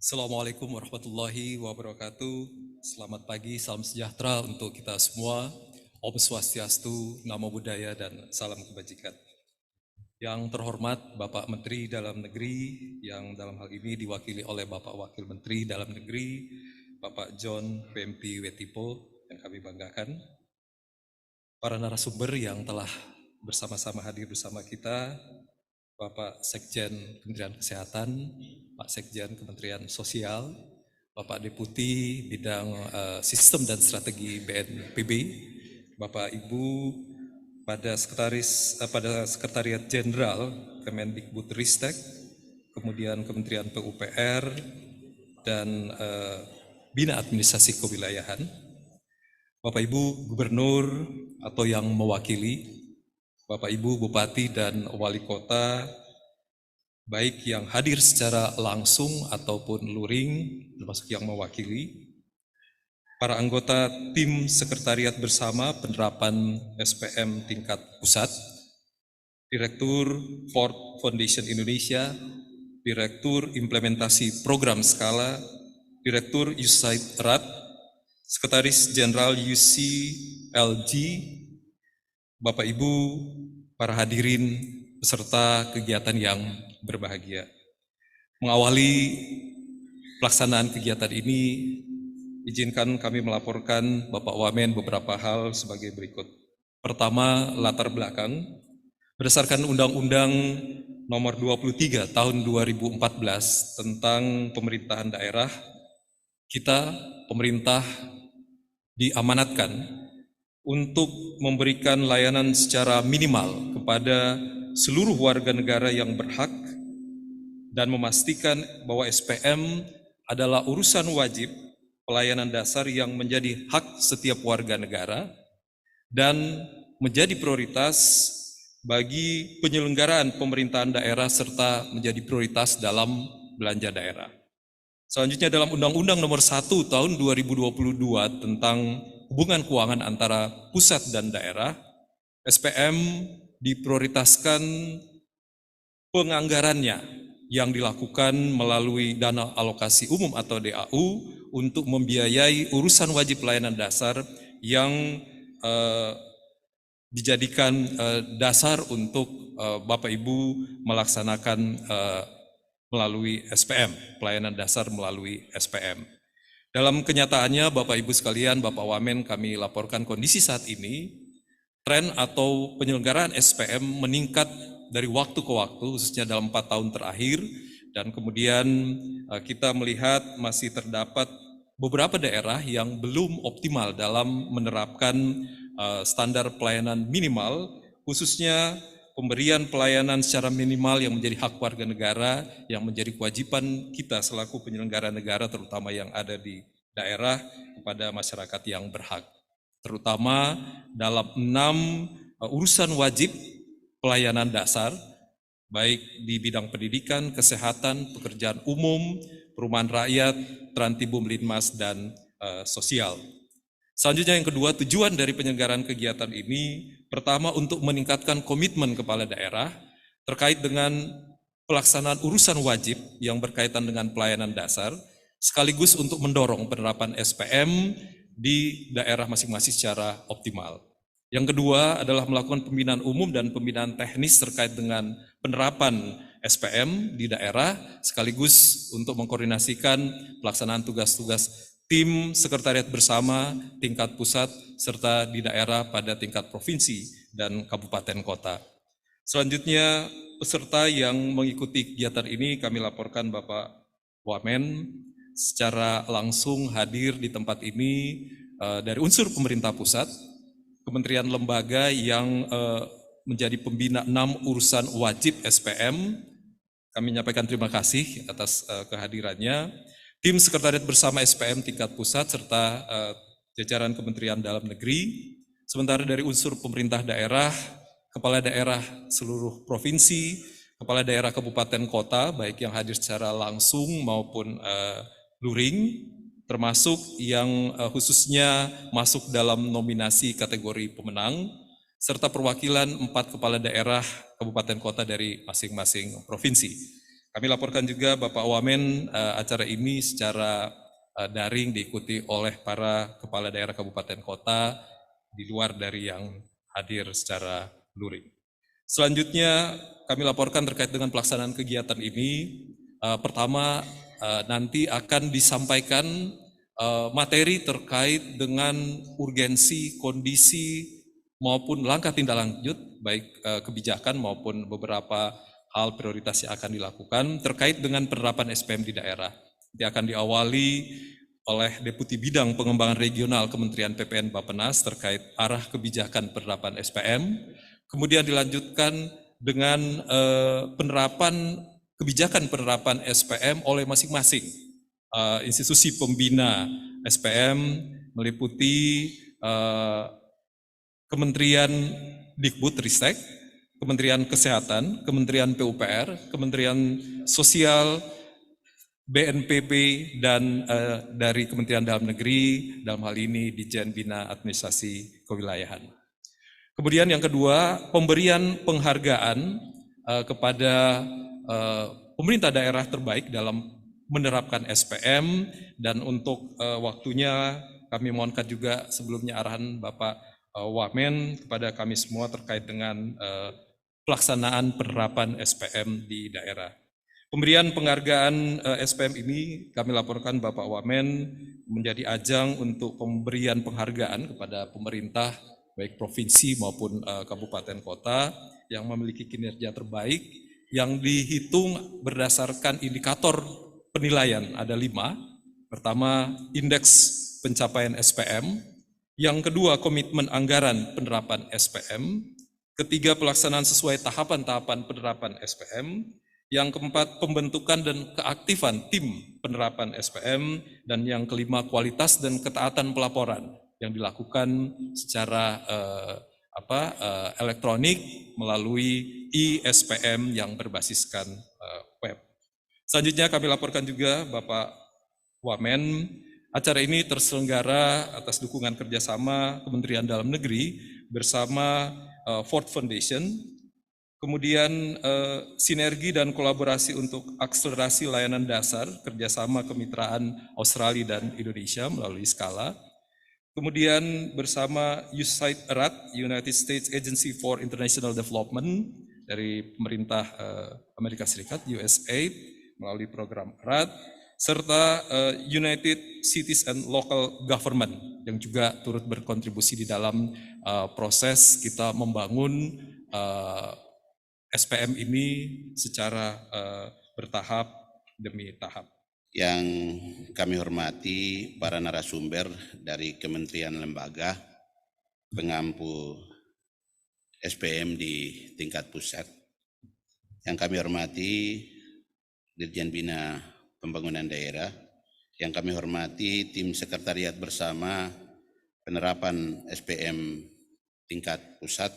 Assalamualaikum warahmatullahi wabarakatuh. Selamat pagi, salam sejahtera untuk kita semua. Om Swastiastu, Namo Buddhaya, dan salam kebajikan. Yang terhormat Bapak Menteri Dalam Negeri, yang dalam hal ini diwakili oleh Bapak Wakil Menteri Dalam Negeri, Bapak John PMP Wetipo, yang kami banggakan. Para narasumber yang telah bersama-sama hadir bersama kita, Bapak Sekjen Kementerian Kesehatan, Pak Sekjen Kementerian Sosial, Bapak Deputi Bidang Sistem dan Strategi BNPB, Bapak Ibu pada Sekretariat Jenderal Kemendikbudristek, kemudian Kementerian PUPR dan Bina Administrasi Kewilayahan, Bapak Ibu Gubernur atau yang mewakili, Bapak Ibu Bupati dan Wali Kota, baik yang hadir secara langsung ataupun luring, termasuk yang mewakili, para anggota tim sekretariat bersama penerapan SPM tingkat pusat, Direktur Ford Foundation Indonesia, Direktur Implementasi Program Skala, Direktur USAID RAT, Sekretaris Jenderal UCLG, Bapak Ibu, para hadirin peserta kegiatan yang berbahagia. Mengawali pelaksanaan kegiatan ini, izinkan kami melaporkan Bapak Wamen beberapa hal sebagai berikut. Pertama, latar belakang. Berdasarkan Undang-Undang Nomor 23 Tahun 2014 tentang pemerintahan daerah, kita, pemerintah, diamanatkan untuk memberikan layanan secara minimal kepada seluruh warga negara yang berhak dan memastikan bahwa SPM adalah urusan wajib pelayanan dasar yang menjadi hak setiap warga negara dan menjadi prioritas bagi penyelenggaraan pemerintahan daerah serta menjadi prioritas dalam belanja daerah. Selanjutnya dalam Undang-Undang Nomor 1 Tahun 2022 tentang hubungan keuangan antara pusat dan daerah, SPM diprioritaskan penganggarannya yang dilakukan melalui dana alokasi umum atau DAU untuk membiayai urusan wajib pelayanan dasar yang dijadikan dasar untuk Bapak Ibu melaksanakan melalui SPM, pelayanan dasar melalui SPM. Dalam kenyataannya Bapak Ibu sekalian, Bapak Wamen, kami laporkan kondisi saat ini, tren atau penyelenggaraan SPM meningkat dari waktu ke waktu, khususnya dalam 4 tahun terakhir, dan kemudian kita melihat masih terdapat beberapa daerah yang belum optimal dalam menerapkan standar pelayanan minimal, khususnya pemberian pelayanan secara minimal yang menjadi hak warga negara, yang menjadi kewajiban kita selaku penyelenggara negara, terutama yang ada di daerah, kepada masyarakat yang berhak. Terutama dalam 6 urusan wajib pelayanan dasar, baik di bidang pendidikan, kesehatan, pekerjaan umum, perumahan rakyat, Trantibum Linmas, dan sosial. Selanjutnya yang kedua, tujuan dari penyelenggaraan kegiatan ini, pertama untuk meningkatkan komitmen kepala daerah terkait dengan pelaksanaan urusan wajib yang berkaitan dengan pelayanan dasar, sekaligus untuk mendorong penerapan SPM di daerah masing-masing secara optimal. Yang kedua adalah melakukan pembinaan umum dan pembinaan teknis terkait dengan penerapan SPM di daerah, sekaligus untuk mengkoordinasikan pelaksanaan tugas-tugas tim sekretariat bersama tingkat pusat serta di daerah pada tingkat provinsi dan kabupaten kota. Selanjutnya, peserta yang mengikuti kegiatan ini kami laporkan Bapak Wamen secara langsung hadir di tempat ini dari unsur pemerintah pusat, kementerian lembaga yang menjadi pembina 6 urusan wajib SPM. Kami menyampaikan terima kasih atas kehadirannya. Tim sekretariat bersama SPM tingkat pusat serta jajaran Kementerian Dalam Negeri, sementara dari unsur pemerintah daerah, kepala daerah seluruh provinsi, kepala daerah kabupaten kota, baik yang hadir secara langsung maupun luring, termasuk yang khususnya masuk dalam nominasi kategori pemenang, serta perwakilan 4 kepala daerah kabupaten kota dari masing-masing provinsi. Kami laporkan juga Bapak Wamen, acara ini secara daring diikuti oleh para kepala daerah kabupaten kota di luar dari yang hadir secara luring. Selanjutnya kami laporkan terkait dengan pelaksanaan kegiatan ini. Pertama, nanti akan disampaikan materi terkait dengan urgensi, kondisi, maupun langkah tindak lanjut, baik kebijakan maupun beberapa hal prioritas yang akan dilakukan terkait dengan penerapan SPM di daerah. Nanti akan diawali oleh Deputi Bidang Pengembangan Regional Kementerian PPN Bappenas terkait arah kebijakan penerapan SPM, kemudian dilanjutkan dengan kebijakan penerapan SPM oleh masing-masing institusi pembina SPM, meliputi Kementerian Dikbudristek, Kementerian Kesehatan, Kementerian PUPR, Kementerian Sosial, BNPB, dan dari Kementerian Dalam Negeri, dalam hal ini Ditjen Bina Administrasi Kewilayahan. Kemudian yang kedua, pemberian penghargaan kepada pemerintah daerah terbaik dalam menerapkan SPM, dan untuk waktunya kami mohonkan juga sebelumnya arahan Bapak Wamen kepada kami semua terkait dengan pelaksanaan penerapan SPM di daerah. Pemberian penghargaan SPM ini kami laporkan Bapak Wamen menjadi ajang untuk pemberian penghargaan kepada pemerintah baik provinsi maupun kabupaten kota yang memiliki kinerja terbaik yang dihitung berdasarkan indikator penilaian ada 5. Pertama, indeks pencapaian SPM. Yang kedua, komitmen anggaran penerapan SPM. Ketiga, pelaksanaan sesuai tahapan-tahapan penerapan SPM. Yang keempat, pembentukan dan keaktifan tim penerapan SPM. Dan yang kelima, kualitas dan ketaatan pelaporan yang dilakukan secara elektronik melalui e-SPM yang berbasiskan web. Selanjutnya kami laporkan juga Bapak Wamen, acara ini terselenggara atas dukungan kerjasama Kementerian Dalam Negeri bersama Ford Foundation, kemudian sinergi dan kolaborasi untuk akselerasi layanan dasar kerjasama kemitraan Australia dan Indonesia melalui Skala, kemudian bersama USAID ERAD, United States Agency for International Development dari pemerintah Amerika Serikat, USAID, melalui program ERAD, serta United Cities and Local Government yang juga turut berkontribusi di dalam proses kita membangun SPM ini secara bertahap demi tahap. Yang kami hormati para narasumber dari kementerian lembaga pengampu SPM di tingkat pusat. Yang kami hormati Ditjen Bina Pembangunan Daerah, yang kami hormati tim sekretariat bersama penerapan SPM tingkat pusat,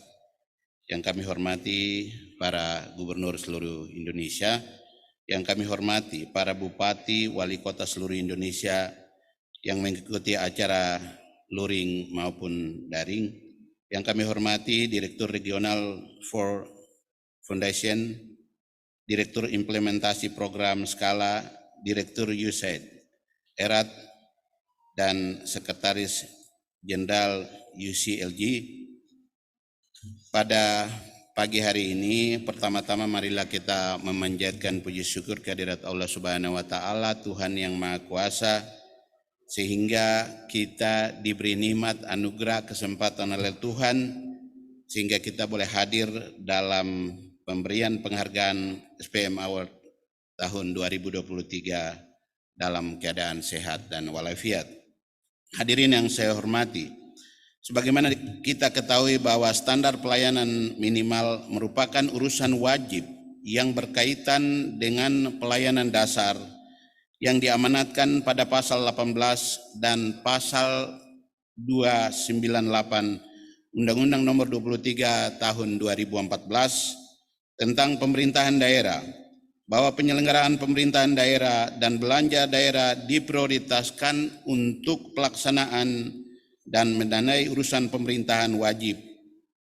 yang kami hormati para gubernur seluruh Indonesia, yang kami hormati para bupati, wali kota seluruh Indonesia yang mengikuti acara luring maupun daring, yang kami hormati Direktur Regional Ford Foundation, Direktur Implementasi Program Skala, Direktur USAID ERAD, dan Sekretaris Jenderal UCLG. Pada pagi hari ini, pertama-tama marilah kita memanjatkan puji syukur kehadirat Allah Subhanahu wa Ta'ala, Tuhan yang Maha Kuasa, sehingga kita diberi nikmat anugerah kesempatan oleh Tuhan, sehingga kita boleh hadir dalam pemberian penghargaan SPM Award tahun 2023 dalam keadaan sehat dan walafiat. Hadirin yang saya hormati, sebagaimana kita ketahui bahwa standar pelayanan minimal merupakan urusan wajib yang berkaitan dengan pelayanan dasar yang diamanatkan pada pasal 18 dan pasal 298 Undang-Undang Nomor 23 Tahun 2014 tentang pemerintahan daerah, bahwa penyelenggaraan pemerintahan daerah dan belanja daerah diprioritaskan untuk pelaksanaan dan mendanai urusan pemerintahan wajib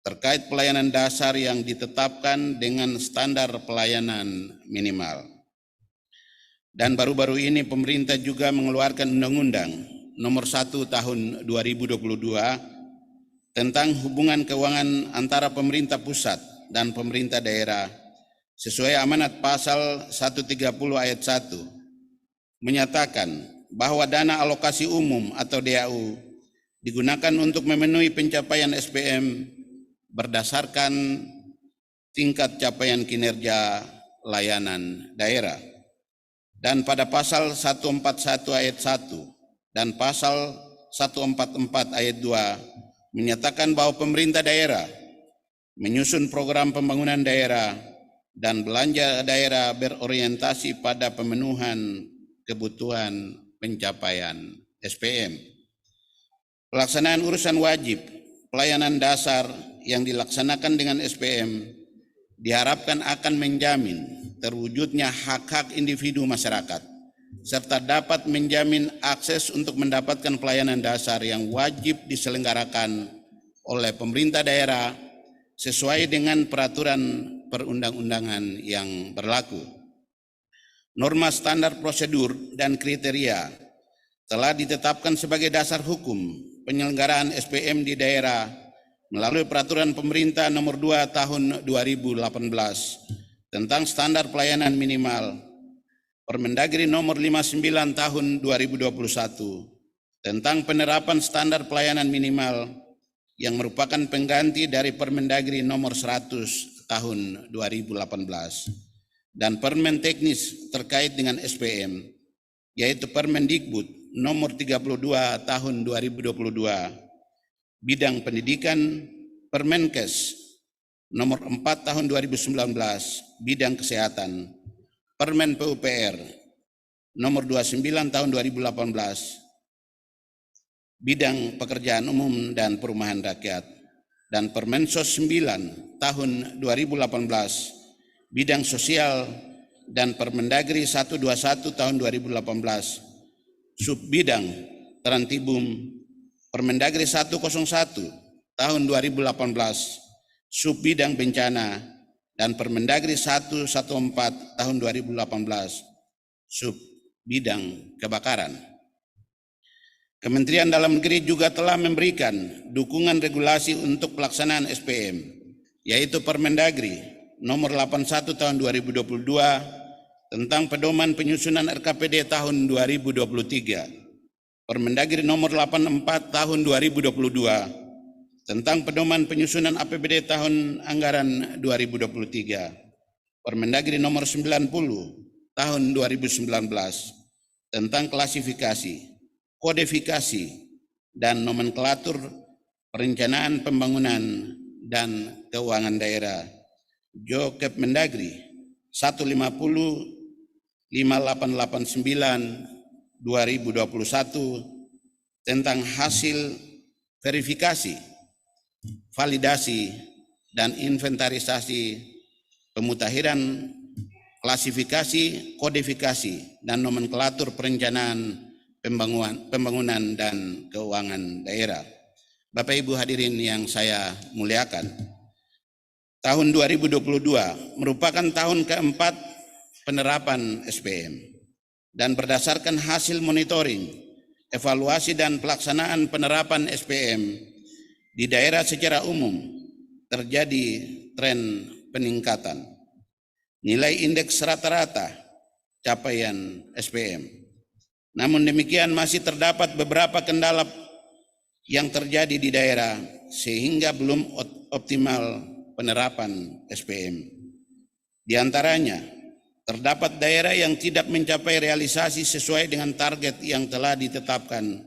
terkait pelayanan dasar yang ditetapkan dengan standar pelayanan minimal. Dan baru-baru ini pemerintah juga mengeluarkan Undang-Undang Nomor 1 Tahun 2022 tentang hubungan keuangan antara pemerintah pusat dan pemerintah daerah sesuai amanat pasal 130 ayat 1 menyatakan bahwa dana alokasi umum atau DAU digunakan untuk memenuhi pencapaian SPM berdasarkan tingkat capaian kinerja layanan daerah. Dan pada pasal 141 ayat 1 dan pasal 144 ayat 2 menyatakan bahwa pemerintah daerah menyusun program pembangunan daerah dan belanja daerah berorientasi pada pemenuhan kebutuhan pencapaian SPM. Pelaksanaan urusan wajib pelayanan dasar yang dilaksanakan dengan SPM diharapkan akan menjamin terwujudnya hak-hak individu masyarakat serta dapat menjamin akses untuk mendapatkan pelayanan dasar yang wajib diselenggarakan oleh pemerintah daerah sesuai dengan peraturan perundang-undangan yang berlaku. Norma standar prosedur dan kriteria telah ditetapkan sebagai dasar hukum penyelenggaraan SPM di daerah melalui peraturan pemerintah nomor 2 tahun 2018 tentang standar pelayanan minimal, Permendagri nomor 59 tahun 2021 tentang penerapan standar pelayanan minimal yang merupakan pengganti dari Permendagri nomor 100 tahun 2018 dan Permen teknis terkait dengan SPM yaitu Permendikbud nomor 32 tahun 2022 bidang pendidikan, Permenkes nomor 4 tahun 2019 bidang kesehatan, Permen PUPR nomor 29 tahun 2018 bidang pekerjaan umum dan perumahan rakyat, dan Permensos 9 tahun 2018 bidang sosial, dan Permendagri 121 tahun 2018 subbidang Trantibum, Permendagri 101 tahun 2018 subbidang bencana, dan Permendagri 114 tahun 2018 subbidang kebakaran. Kementerian Dalam Negeri juga telah memberikan dukungan regulasi untuk pelaksanaan SPM, yaitu Permendagri nomor 81 tahun 2022 tentang pedoman penyusunan RKPD tahun 2023, Permendagri nomor 84 tahun 2022 tentang pedoman penyusunan APBD tahun anggaran 2023, Permendagri nomor 90 tahun 2019 tentang klasifikasi, kodifikasi, dan nomenklatur perencanaan pembangunan dan keuangan daerah, Jokepmendagri 150/5889/2021 tentang hasil verifikasi, validasi, dan inventarisasi pemutakhiran, klasifikasi, kodifikasi, dan nomenklatur perencanaan pembangunan dan keuangan daerah. Bapak Ibu hadirin yang saya muliakan, tahun 2022 merupakan tahun keempat penerapan SPM, dan berdasarkan hasil monitoring, evaluasi, dan pelaksanaan penerapan SPM di daerah secara umum terjadi tren peningkatan nilai indeks rata-rata capaian SPM. Namun demikian masih terdapat beberapa kendala yang terjadi di daerah sehingga belum optimal penerapan SPM. Di antaranya, terdapat daerah yang tidak mencapai realisasi sesuai dengan target yang telah ditetapkan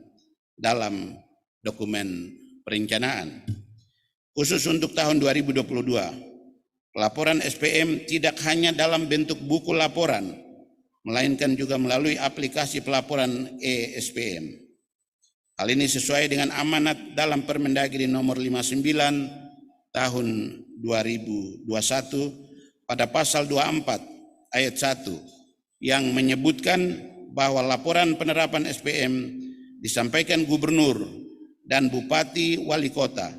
dalam dokumen perencanaan. Khusus untuk tahun 2022, pelaporan SPM tidak hanya dalam bentuk buku laporan, melainkan juga melalui aplikasi pelaporan e-SPM. Hal ini sesuai dengan amanat dalam Permendagri nomor 59 tahun 2021 pada pasal 24 ayat 1 yang menyebutkan bahwa laporan penerapan SPM disampaikan gubernur dan bupati wali kota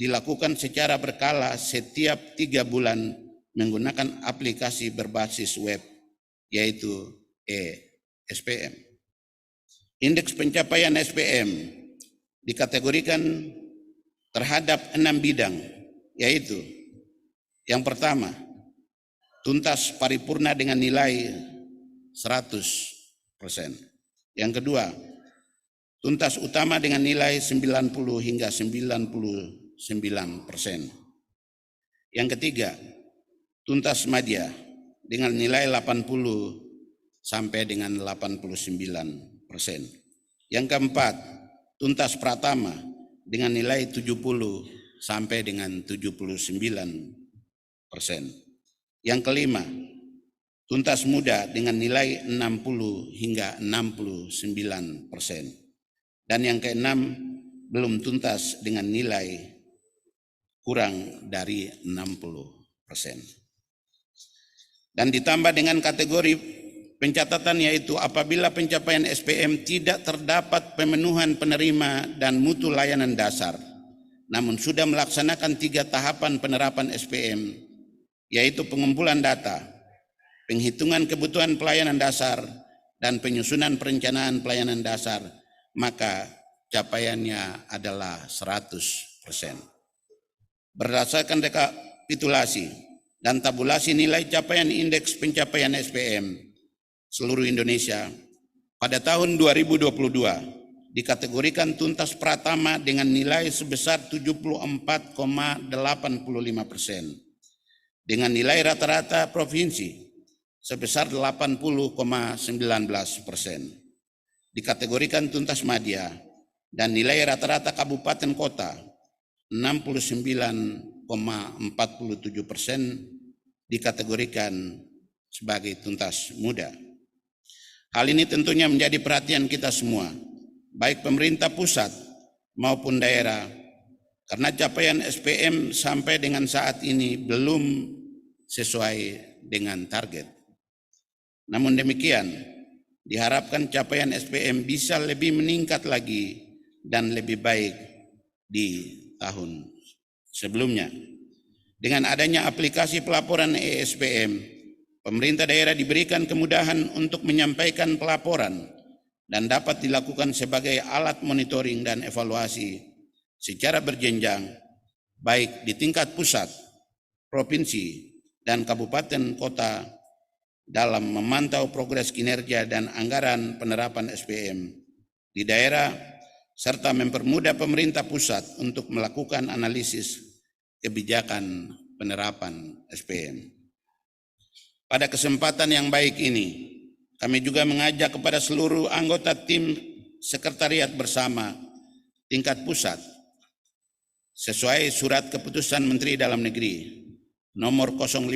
dilakukan secara berkala setiap 3 bulan menggunakan aplikasi berbasis web, yaitu SPM. Indeks pencapaian SPM dikategorikan terhadap 6 bidang, yaitu yang pertama, tuntas paripurna dengan nilai 100%. Yang kedua, tuntas utama dengan nilai 90 hingga 99%. Yang ketiga, tuntas madya dengan nilai 80 sampai dengan 89%. Yang keempat, tuntas pratama dengan nilai 70 sampai dengan 79%. Yang kelima, tuntas muda dengan nilai 60 hingga 69%. Dan yang keenam, belum tuntas dengan nilai kurang dari 60%. Dan ditambah dengan kategori pencatatan, yaitu apabila pencapaian SPM tidak terdapat pemenuhan penerima dan mutu layanan dasar, namun sudah melaksanakan 3 tahapan penerapan SPM, yaitu pengumpulan data, penghitungan kebutuhan pelayanan dasar, dan penyusunan perencanaan pelayanan dasar, maka capaiannya adalah 100%. Berdasarkan rekapitulasi dan tabulasi nilai capaian indeks pencapaian SPM seluruh Indonesia pada tahun 2022 dikategorikan tuntas pratama dengan nilai sebesar 74,85%, dengan nilai rata-rata provinsi sebesar 80,19%. Dikategorikan tuntas madya dan nilai rata-rata kabupaten kota 69,47% dikategorikan sebagai tuntas muda. Hal ini tentunya menjadi perhatian kita semua, baik pemerintah pusat maupun daerah, karena capaian SPM sampai dengan saat ini belum sesuai dengan target. Namun demikian, diharapkan capaian SPM bisa lebih meningkat lagi dan lebih baik di tahun sebelumnya. Dengan adanya aplikasi pelaporan e-SPM, pemerintah daerah diberikan kemudahan untuk menyampaikan pelaporan dan dapat dilakukan sebagai alat monitoring dan evaluasi secara berjenjang, baik di tingkat pusat, provinsi, dan kabupaten kota dalam memantau progres kinerja dan anggaran penerapan SPM di daerah, serta mempermudah pemerintah pusat untuk melakukan analisis kebijakan penerapan SPM. Pada kesempatan yang baik ini, kami juga mengajak kepada seluruh anggota tim sekretariat bersama tingkat pusat, sesuai surat keputusan Menteri Dalam Negeri nomor 050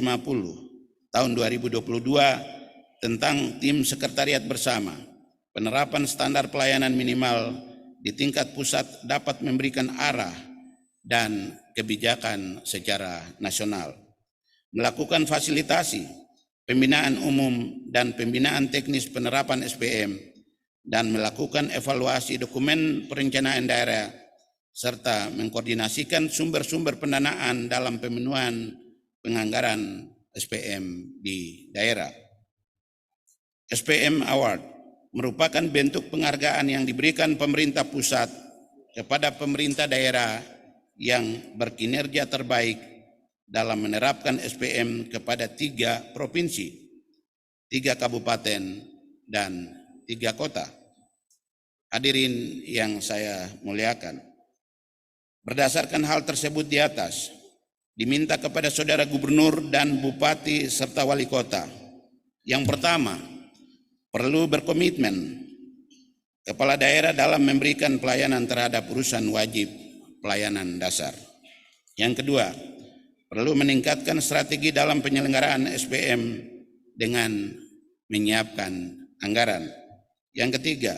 tahun 2022 tentang tim sekretariat bersama penerapan standar pelayanan minimal di tingkat pusat dapat memberikan arah dan kebijakan secara nasional, melakukan fasilitasi, pembinaan umum dan pembinaan teknis penerapan SPM, dan melakukan evaluasi dokumen perencanaan daerah, serta mengkoordinasikan sumber-sumber pendanaan dalam pemenuhan penganggaran SPM di daerah. SPM Award merupakan bentuk penghargaan yang diberikan pemerintah pusat kepada pemerintah daerah yang berkinerja terbaik dalam menerapkan SPM kepada 3 provinsi, 3 kabupaten, dan 3 kota. Hadirin yang saya muliakan, berdasarkan hal tersebut di atas, diminta kepada saudara gubernur dan bupati serta wali kota, yang pertama, perlu berkomitmen kepala daerah dalam memberikan pelayanan terhadap urusan wajib pelayanan dasar. Yang kedua, perlu meningkatkan strategi dalam penyelenggaraan SPM dengan menyiapkan anggaran. Yang ketiga,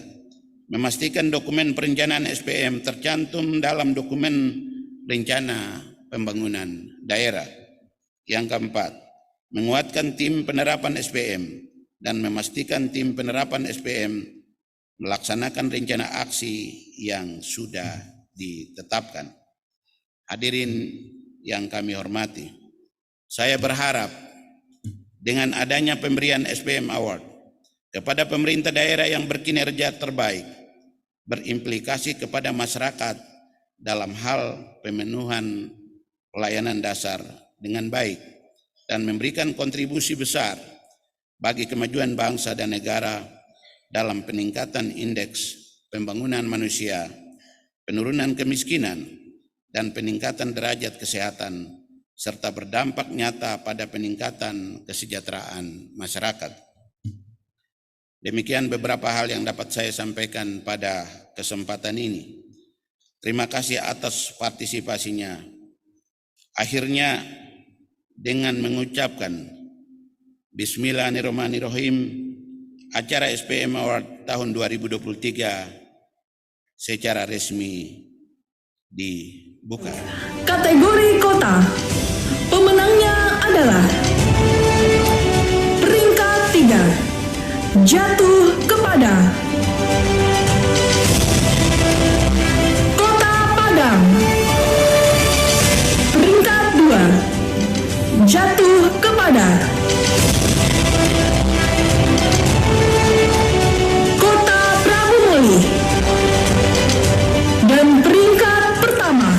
memastikan dokumen perencanaan SPM tercantum dalam dokumen rencana pembangunan daerah. Yang keempat, menguatkan tim penerapan SPM dan memastikan tim penerapan SPM melaksanakan rencana aksi yang sudah ditetapkan. Hadirin yang kami hormati, saya berharap dengan adanya pemberian SPM Award, kepada pemerintah daerah yang berkinerja terbaik, berimplikasi kepada masyarakat dalam hal pemenuhan pelayanan dasar dengan baik dan memberikan kontribusi besar bagi kemajuan bangsa dan negara dalam peningkatan indeks pembangunan manusia, penurunan kemiskinan, dan peningkatan derajat kesehatan, serta berdampak nyata pada peningkatan kesejahteraan masyarakat. Demikian beberapa hal yang dapat saya sampaikan pada kesempatan ini. Terima kasih atas partisipasinya. Akhirnya dengan mengucapkan Bismillahirrahmanirrahim, acara SPM Award tahun 2023 secara resmi dibuka. Kategori kota, pemenangnya adalah peringkat 3, jatuh kepada Kota Padang. Peringkat 2, jatuh kepada Kota Prabu Muli. Dan peringkat pertama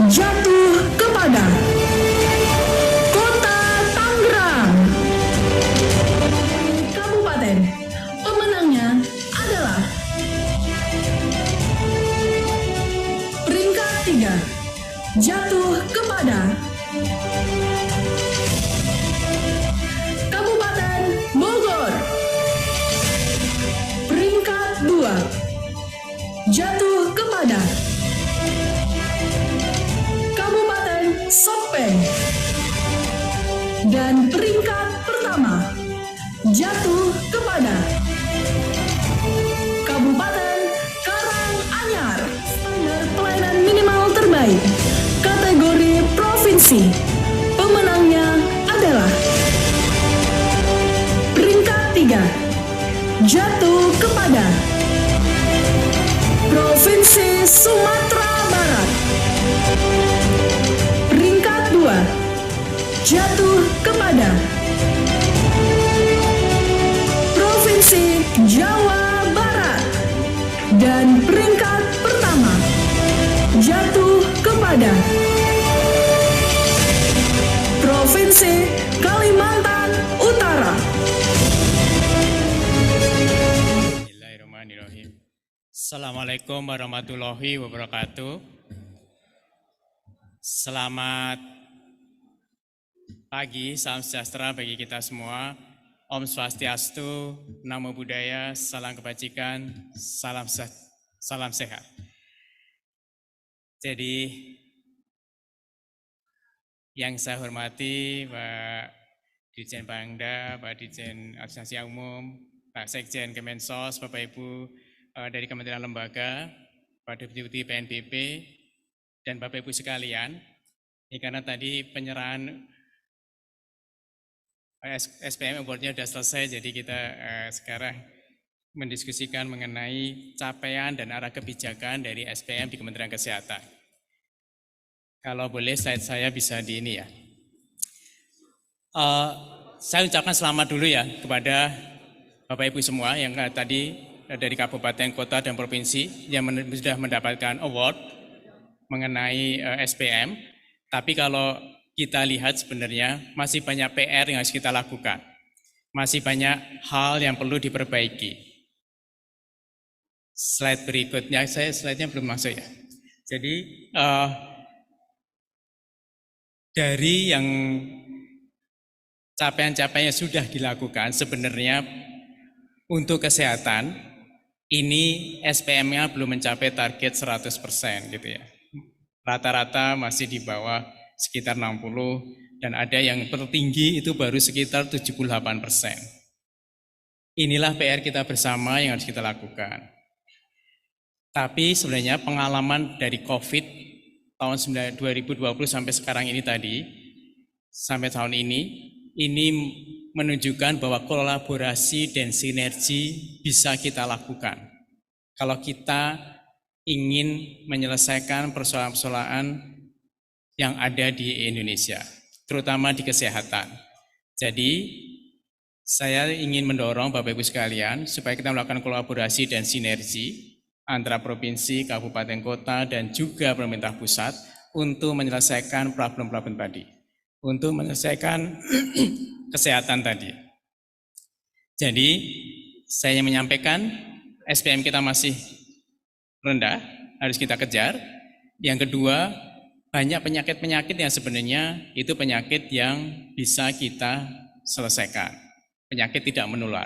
jatuh kepada Kota Tangerang. Kabupaten, pemenangnya adalah peringkat 3 jatuh kepada Kabupaten Bogor. Peringkat 2 jatuh kepada Kabupaten Sopeng. Dan peringkat pertama jatuh kepada Kabupaten Karanganyar. Standar pelayanan minimal terbaik kategori provinsi, pemenangnya adalah peringkat 3 jatuh kepada Provinsi Sumatera Barat. Peringkat 2 jatuh kepada Provinsi Jawa Barat. Dan peringkat pertama jatuh kepada Provinsi Kalimantan Utara. Bismillahirrahmanirrahim. Assalamualaikum warahmatullahi wabarakatuh. Selamat pagi, salam sejahtera bagi kita semua. Om Swastiastu, Namo Buddhaya, salam kebajikan, salam sehat. Jadi yang saya hormati Pak Dirjen Pangda, Pak Dirjen Administrasi Umum, Pak Sekjen Kemensos, Bapak Ibu dari Kementerian Lembaga, Pak Deputi PNBP, dan Bapak Ibu sekalian. Ini karena tadi penyerahan SPM Award-nya sudah selesai, jadi kita sekarang mendiskusikan mengenai capaian dan arah kebijakan dari SPM di Kementerian Kesehatan. Kalau boleh slide saya bisa di ini ya. Saya ucapkan selamat dulu ya kepada Bapak Ibu semua yang tadi dari kabupaten, kota, dan provinsi yang sudah mendapatkan award mengenai SPM. Tapi kalau kita lihat sebenarnya masih banyak PR yang harus kita lakukan. Masih banyak hal yang perlu diperbaiki. Slide berikutnya, slide-nya belum masuk ya. Jadi dari yang capaian-capaian yang sudah dilakukan sebenarnya untuk kesehatan ini SPM-nya belum mencapai target 100% gitu ya. Rata-rata masih di bawah sekitar 60 dan ada yang tertinggi itu baru sekitar 78%. Inilah PR kita bersama yang harus kita lakukan. Tapi sebenarnya pengalaman dari COVID tahun 2020 sampai sekarang ini tadi, sampai tahun ini menunjukkan bahwa kolaborasi dan sinergi bisa kita lakukan. Kalau kita ingin menyelesaikan persoalan-persoalan yang ada di Indonesia, terutama di kesehatan. Jadi, Saya ingin mendorong Bapak Ibu sekalian supaya kita melakukan kolaborasi dan sinergi antara provinsi, kabupaten, kota, dan juga pemerintah pusat untuk menyelesaikan problem-problem tadi, untuk menyelesaikan kesehatan tadi. Jadi, saya menyampaikan SPM kita masih rendah, harus kita kejar. Yang kedua, banyak penyakit-penyakit yang sebenarnya itu penyakit yang bisa kita selesaikan. Penyakit tidak menular.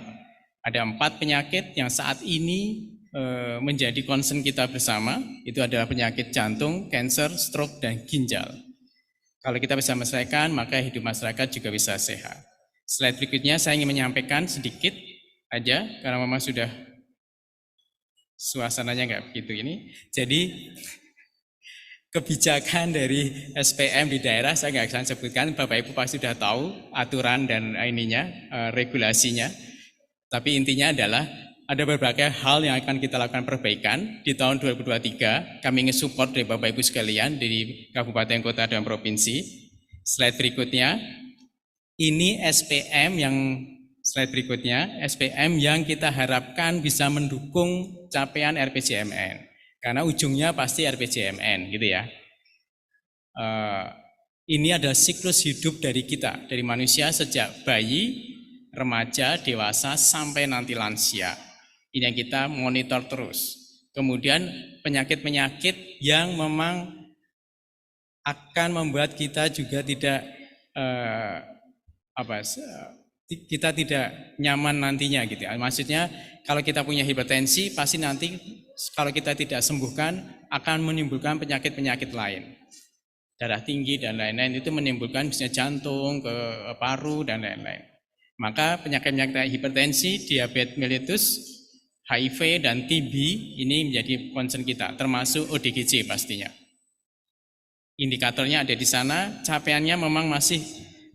Ada 4 penyakit yang saat ini menjadi concern kita bersama, itu adalah penyakit jantung, kanker, stroke, dan ginjal. Kalau kita bisa menyelesaikan, maka hidup masyarakat juga bisa sehat. Slide berikutnya saya ingin menyampaikan sedikit aja, karena memang sudah suasananya nggak begitu ini. Jadi kebijakan dari SPM di daerah saya nggak akan sebutkan, Bapak Ibu pasti sudah tahu aturan dan regulasinya. Tapi intinya adalah ada berbagai hal yang akan kita lakukan perbaikan di tahun 2023. Kami ingin support dari Bapak Ibu sekalian dari kabupaten, kota, dan provinsi. Slide berikutnya, ini SPM yang kita harapkan bisa mendukung capaian RPJMN. Karena ujungnya pasti RPJMN gitu ya. Ini adalah siklus hidup dari kita, dari manusia sejak bayi, remaja, dewasa, sampai nanti lansia. Ini yang kita monitor terus. Kemudian penyakit-penyakit yang memang akan membuat kita juga tidak kita tidak nyaman nantinya gitu ya. Maksudnya kalau kita punya hipertensi pasti nanti kalau kita tidak sembuhkan akan menimbulkan penyakit-penyakit lain. Darah tinggi dan lain-lain itu menimbulkan misalnya jantung, ke paru dan lain-lain. Maka penyakit-penyakit hipertensi, diabetes mellitus, HIV dan TB ini menjadi concern kita, termasuk ODGJ pastinya. Indikatornya ada di sana, capaiannya memang masih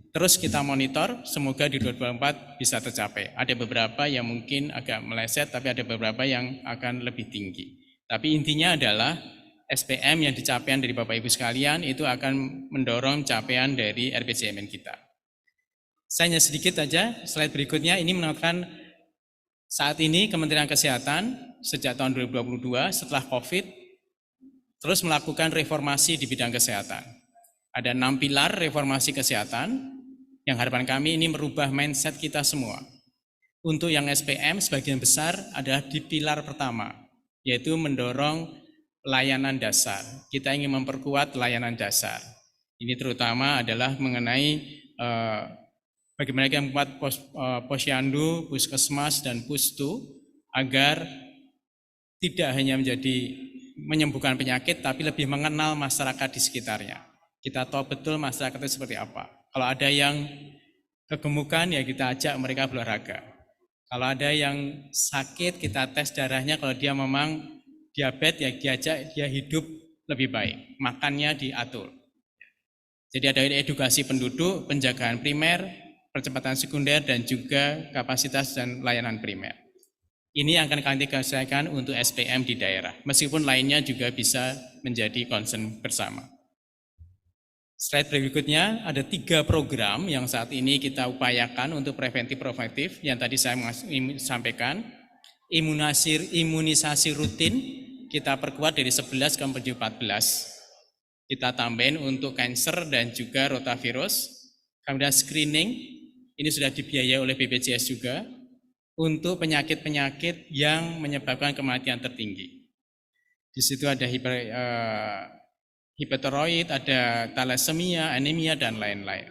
terus kita monitor, semoga di 2024 bisa tercapai. Ada beberapa yang mungkin agak meleset, tapi ada beberapa yang akan lebih tinggi. Tapi intinya adalah SPM yang dicapaian dari Bapak Ibu sekalian itu akan mendorong capaian dari RPJMN kita. Saya hanya sedikit aja, slide berikutnya ini menunjukkan saat ini Kementerian Kesehatan sejak tahun 2022 setelah COVID terus melakukan reformasi di bidang kesehatan. Ada 6 pilar reformasi kesehatan yang harapan kami ini merubah mindset kita semua. Untuk yang SPM sebagian besar adalah di pilar pertama, yaitu mendorong layanan dasar. Kita ingin memperkuat layanan dasar. Ini terutama adalah mengenai bagaimana kita membuat posyandu, puskesmas, dan pustu agar tidak hanya menjadi menyembuhkan penyakit, tapi lebih mengenal masyarakat di sekitarnya. Kita tahu betul masyarakat itu seperti apa. Kalau ada yang kegemukan ya kita ajak mereka berolahraga. Kalau ada yang sakit kita tes darahnya, kalau dia memang diabetes ya diajak dia hidup lebih baik, makannya diatur. Jadi ada edukasi penduduk, penjagaan primer, percepatan sekunder dan juga kapasitas dan layanan primer. Ini yang akan kami selesaikan untuk SPM di daerah, meskipun lainnya juga bisa menjadi concern bersama. Slide berikutnya ada 3 program yang saat ini kita upayakan untuk preventif yang tadi saya sampaikan. Imunisasi rutin kita perkuat dari 11 ke 14. Kita tambahin untuk kanker dan juga rotavirus. Kemudian screening ini sudah dibiayai oleh BPJS juga untuk penyakit-penyakit yang menyebabkan kematian tertinggi. Di situ ada hipertiroid, ada thalassemia, anemia, dan lain-lain.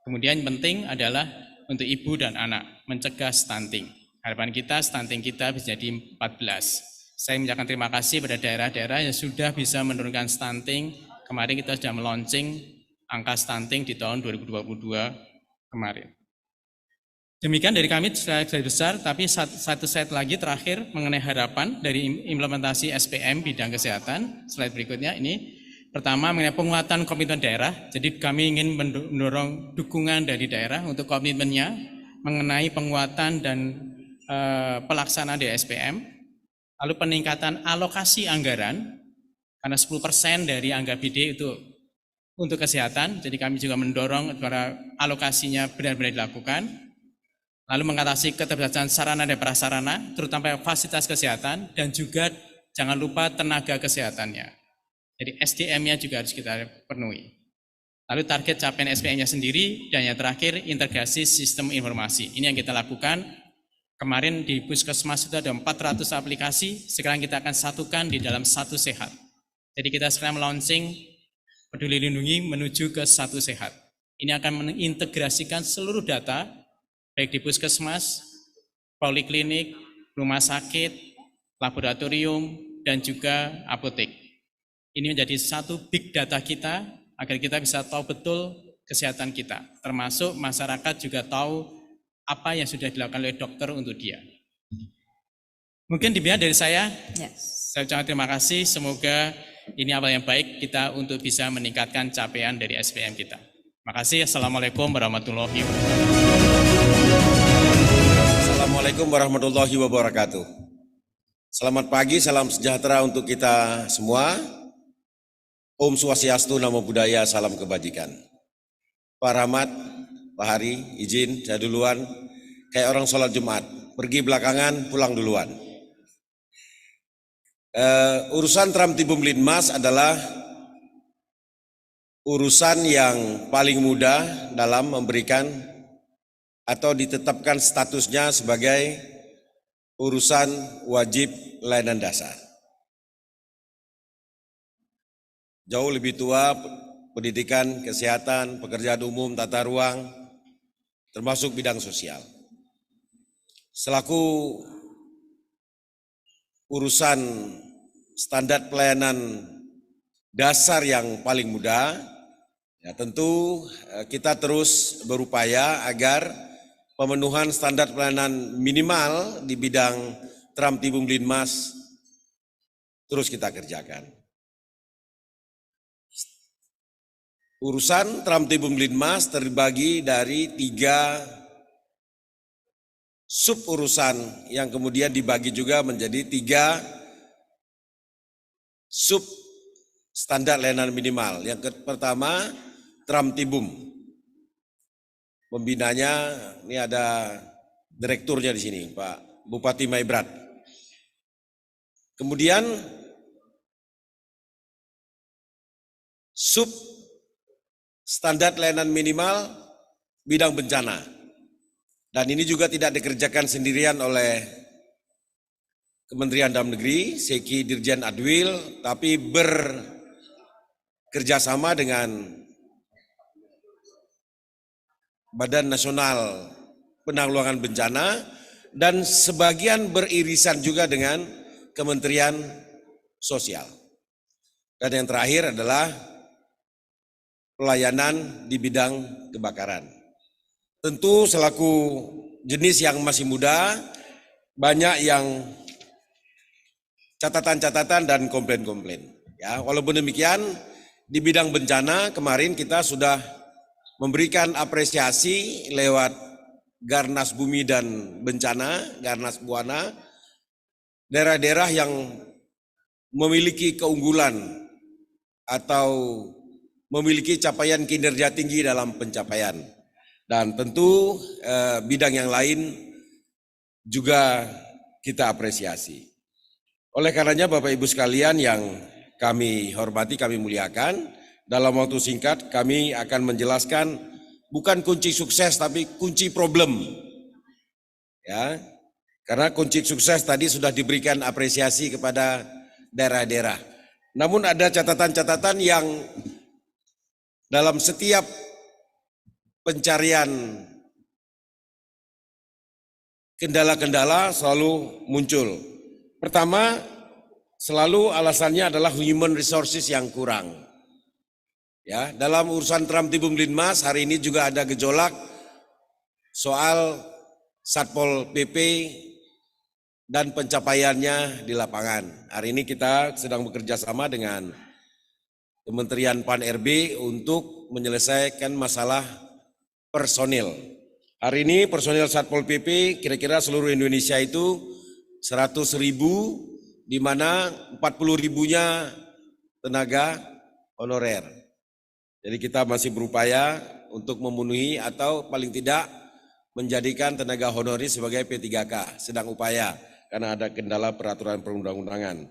Kemudian yang penting adalah untuk ibu dan anak, mencegah stunting. Harapan kita stunting kita bisa jadi 14. Saya mengucapkan terima kasih pada daerah-daerah yang sudah bisa menurunkan stunting. Kemarin kita sudah melaunching angka stunting di tahun 2022 kemarin. Demikian dari kami slide besar, tapi satu slide lagi terakhir mengenai harapan dari implementasi SPM bidang kesehatan. Slide berikutnya ini. Pertama mengenai penguatan komitmen daerah, jadi kami ingin mendorong dukungan dari daerah untuk komitmennya mengenai penguatan dan pelaksanaan dari SPM. Lalu peningkatan alokasi anggaran, karena 10% dari anggaran BD itu untuk kesehatan, jadi kami juga mendorong para alokasinya benar-benar dilakukan. lalu mengatasi keterbatasan sarana dan prasarana, terutama fasilitas kesehatan, dan juga jangan lupa tenaga kesehatannya. Jadi SDM-nya juga harus kita penuhi. Lalu target capaian SPM-nya sendiri, dan yang terakhir integrasi sistem informasi. Ini yang kita lakukan. Kemarin di Puskesmas itu ada 400 aplikasi, sekarang kita akan satukan di dalam Satu Sehat. Jadi kita sekarang launching Peduli Lindungi menuju ke Satu Sehat. Ini akan mengintegrasikan seluruh data, baik di Puskesmas, poliklinik, rumah sakit, laboratorium, dan juga apotek. Ini menjadi satu big data kita, agar kita bisa tahu betul kesehatan kita, termasuk masyarakat juga tahu apa yang sudah dilakukan oleh dokter untuk dia. Mungkin demikian dari saya. Saya ucapkan terima kasih, semoga ini awal yang baik kita untuk bisa meningkatkan capaian dari SPM kita. Terima kasih. Assalamualaikum warahmatullahi wabarakatuh. Assalamualaikum warahmatullahi wabarakatuh. Selamat pagi, salam sejahtera untuk kita semua. Om Swastiastu, Namo Buddhaya, salam kebajikan. Pak Rahmat, Pak Hari, izin saya duluan. Kayak orang sholat Jumat, pergi belakangan, pulang duluan. Urusan Tram Tibum Linmas adalah urusan yang paling mudah dalam memberikan atau ditetapkan statusnya sebagai urusan wajib layanan dasar. Jauh lebih tua pendidikan, kesehatan, pekerjaan umum, tata ruang, termasuk bidang sosial. Selaku urusan standar pelayanan dasar yang paling mudah, ya tentu kita terus berupaya agar pemenuhan standar pelayanan minimal di bidang Tram Tibum Linmas terus kita kerjakan. Urusan Tram Tibum Linmas terbagi dari 3 sub urusan yang kemudian dibagi juga menjadi 3 sub standar layanan minimal. Yang pertama, Tram Tibum. Pembinanya, ini ada direkturnya di sini, Pak Bupati Maibrat. Kemudian sub standar layanan minimal bidang bencana. Dan ini juga tidak dikerjakan sendirian oleh Kementerian Dalam Negeri, Seki Dirjen Adwil, tapi bekerjasama dengan Badan Nasional Penanggulangan Bencana dan sebagian beririsan juga dengan Kementerian Sosial. Dan yang terakhir adalah pelayanan di bidang kebakaran. Tentu selaku jenis yang masih muda, banyak yang catatan-catatan dan komplain-komplain. Ya, walaupun demikian, di bidang bencana kemarin kita sudah memberikan apresiasi lewat Garnas Bumi dan Bencana, Garnas Buana, daerah-daerah yang memiliki keunggulan atau memiliki capaian kinerja tinggi dalam pencapaian. Dan tentu bidang yang lain juga kita apresiasi. Oleh karenanya Bapak Ibu sekalian yang kami hormati, kami muliakan, dalam waktu singkat kami akan menjelaskan bukan kunci sukses tapi kunci problem. Ya, karena kunci sukses tadi sudah diberikan apresiasi kepada daerah-daerah. Namun ada catatan-catatan yang dalam setiap pencarian kendala-kendala selalu muncul. Pertama, selalu alasannya adalah human resources yang kurang. Ya, dalam urusan Tram Tibum Linmas hari ini juga ada gejolak soal Satpol PP dan pencapaiannya di lapangan. Hari ini kita sedang bekerja sama dengan Kementerian Pan-RB untuk menyelesaikan masalah personil. Hari ini personil Satpol PP kira-kira seluruh Indonesia itu 100.000, di mana 40.000-nya tenaga honorer. Jadi kita masih berupaya untuk memenuhi atau paling tidak menjadikan tenaga honoris sebagai P3K, sedang upaya karena ada kendala peraturan perundang-undangan.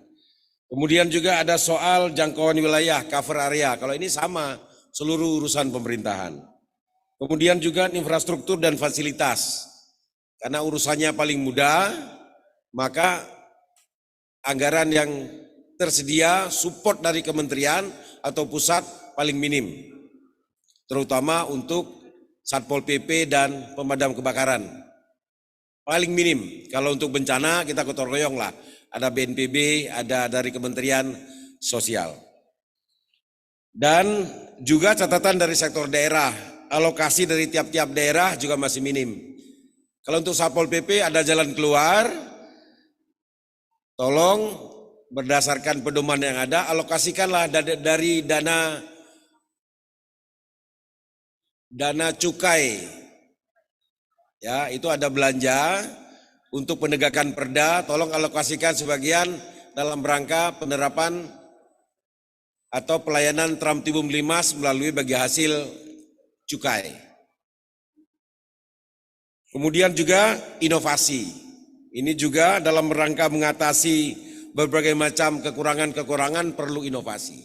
Kemudian juga ada soal jangkauan wilayah, cover area. Kalau ini sama, seluruh urusan pemerintahan. Kemudian juga infrastruktur dan fasilitas. Karena urusannya paling mudah, maka anggaran yang tersedia support dari kementerian atau pusat paling minim. Terutama untuk Satpol PP dan pemadam kebakaran. Paling minim. Kalau untuk bencana kita gotong royong lah. Ada BNPB, ada dari Kementerian Sosial. Dan juga catatan dari sektor daerah, alokasi dari tiap-tiap daerah juga masih minim. Kalau untuk Satpol PP ada jalan keluar, tolong berdasarkan pedoman yang ada, alokasikanlah dari dana cukai. Ya, itu ada belanja untuk penegakan perda, tolong alokasikan sebagian dalam rangka penerapan atau pelayanan Tram Tibum Limas melalui bagi hasil cukai. Kemudian juga inovasi. Ini juga dalam rangka mengatasi berbagai macam kekurangan-kekurangan perlu inovasi.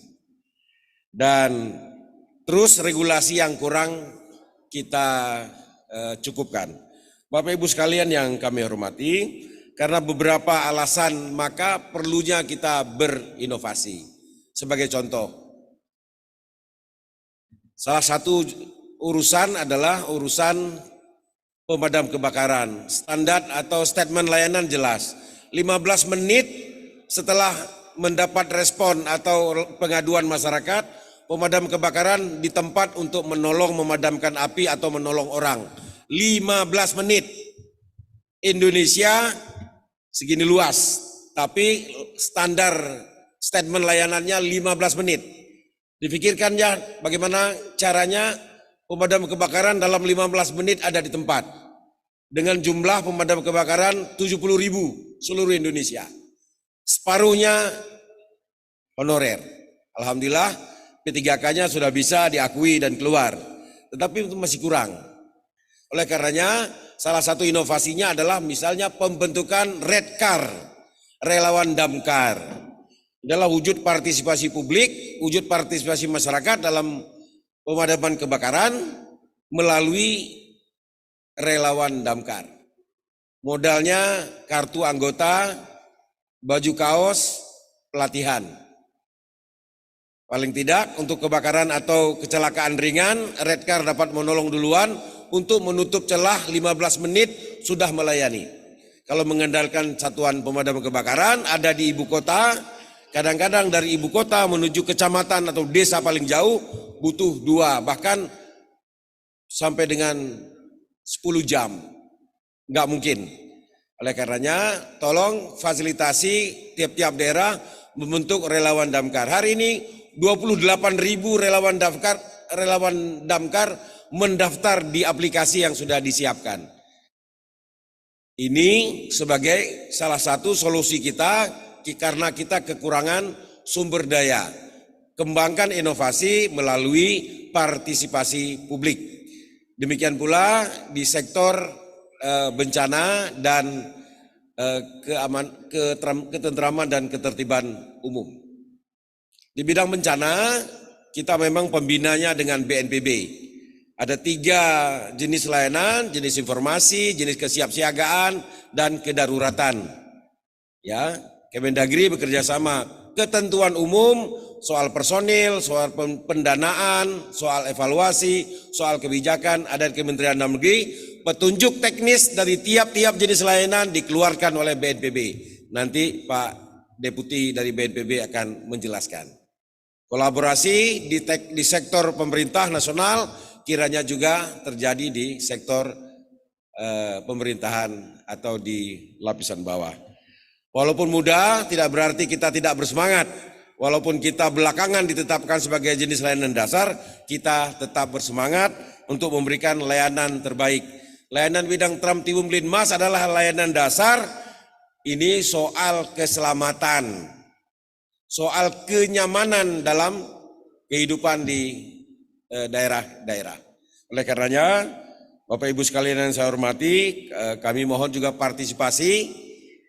Dan terus regulasi yang kurang kita cukupkan. Bapak Ibu sekalian yang kami hormati, karena beberapa alasan maka perlunya kita berinovasi. Sebagai contoh, salah satu urusan adalah urusan pemadam kebakaran. Standar atau statement layanan jelas. 15 menit setelah mendapat respon atau pengaduan masyarakat, pemadam kebakaran di tempat untuk menolong memadamkan api atau menolong orang. 15 menit. Indonesia segini luas, tapi standar statement layanannya 15 menit. Dipikirkan ya bagaimana caranya pemadam kebakaran dalam 15 menit ada di tempat. Dengan jumlah pemadam kebakaran 70.000 seluruh Indonesia. Separuhnya honorer. Alhamdulillah P3K-nya sudah bisa diakui dan keluar. Tetapi itu masih kurang. Oleh karenanya salah satu inovasinya adalah misalnya pembentukan Red Car, relawan damkar. Adalah wujud partisipasi publik, wujud partisipasi masyarakat dalam pemadaman kebakaran melalui relawan damkar. Modalnya kartu anggota, baju kaos, pelatihan. Paling tidak untuk kebakaran atau kecelakaan ringan, Red Car dapat menolong duluan untuk menutup celah 15 menit sudah melayani. Kalau mengandalkan satuan pemadam kebakaran ada di ibu kota, kadang-kadang dari ibu kota menuju kecamatan atau desa paling jauh butuh 2 bahkan sampai dengan 10 jam. Enggak mungkin. Oleh karenanya tolong fasilitasi tiap-tiap daerah membentuk relawan damkar. Hari ini 28.000 relawan damkar mendaftar di aplikasi yang sudah disiapkan. Ini sebagai salah satu solusi kita karena kita kekurangan sumber daya. Kembangkan inovasi melalui partisipasi publik. Demikian pula di sektor bencana dan ketentraman dan ketertiban umum. Di bidang bencana kita memang pembinanya dengan BNPB. Ada 3 jenis layanan, jenis informasi, jenis kesiapsiagaan, dan kedaruratan. Ya, Kemendagri bekerja sama. Ketentuan umum, soal personil, soal pendanaan, soal evaluasi, soal kebijakan, ada di Kementerian Dalam Negeri. Petunjuk teknis dari tiap-tiap jenis layanan dikeluarkan oleh BNPB. Nanti Pak Deputi dari BNPB akan menjelaskan. Kolaborasi di sektor pemerintah nasional kiranya juga terjadi di sektor pemerintahan atau di lapisan bawah. Walaupun mudah tidak berarti kita tidak bersemangat. Walaupun kita belakangan ditetapkan sebagai jenis layanan dasar, kita tetap bersemangat untuk memberikan layanan terbaik. Layanan bidang Tram Tibum Linmas adalah layanan dasar. Ini soal keselamatan, soal kenyamanan dalam kehidupan di daerah-daerah. Oleh karenanya Bapak Ibu sekalian yang saya hormati, kami mohon juga partisipasi.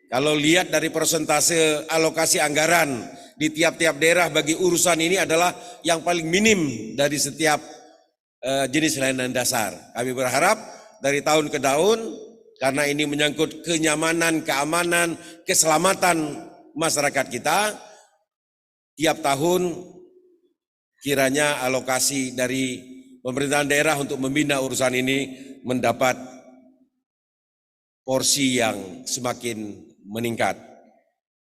Kalau lihat dari persentase alokasi anggaran di tiap-tiap daerah bagi urusan ini adalah yang paling minim dari setiap jenis layanan dasar. Kami berharap dari tahun ke tahun, karena ini menyangkut kenyamanan, keamanan, keselamatan masyarakat kita, tiap tahun kiranya alokasi dari pemerintahan daerah untuk membina urusan ini mendapat porsi yang semakin meningkat.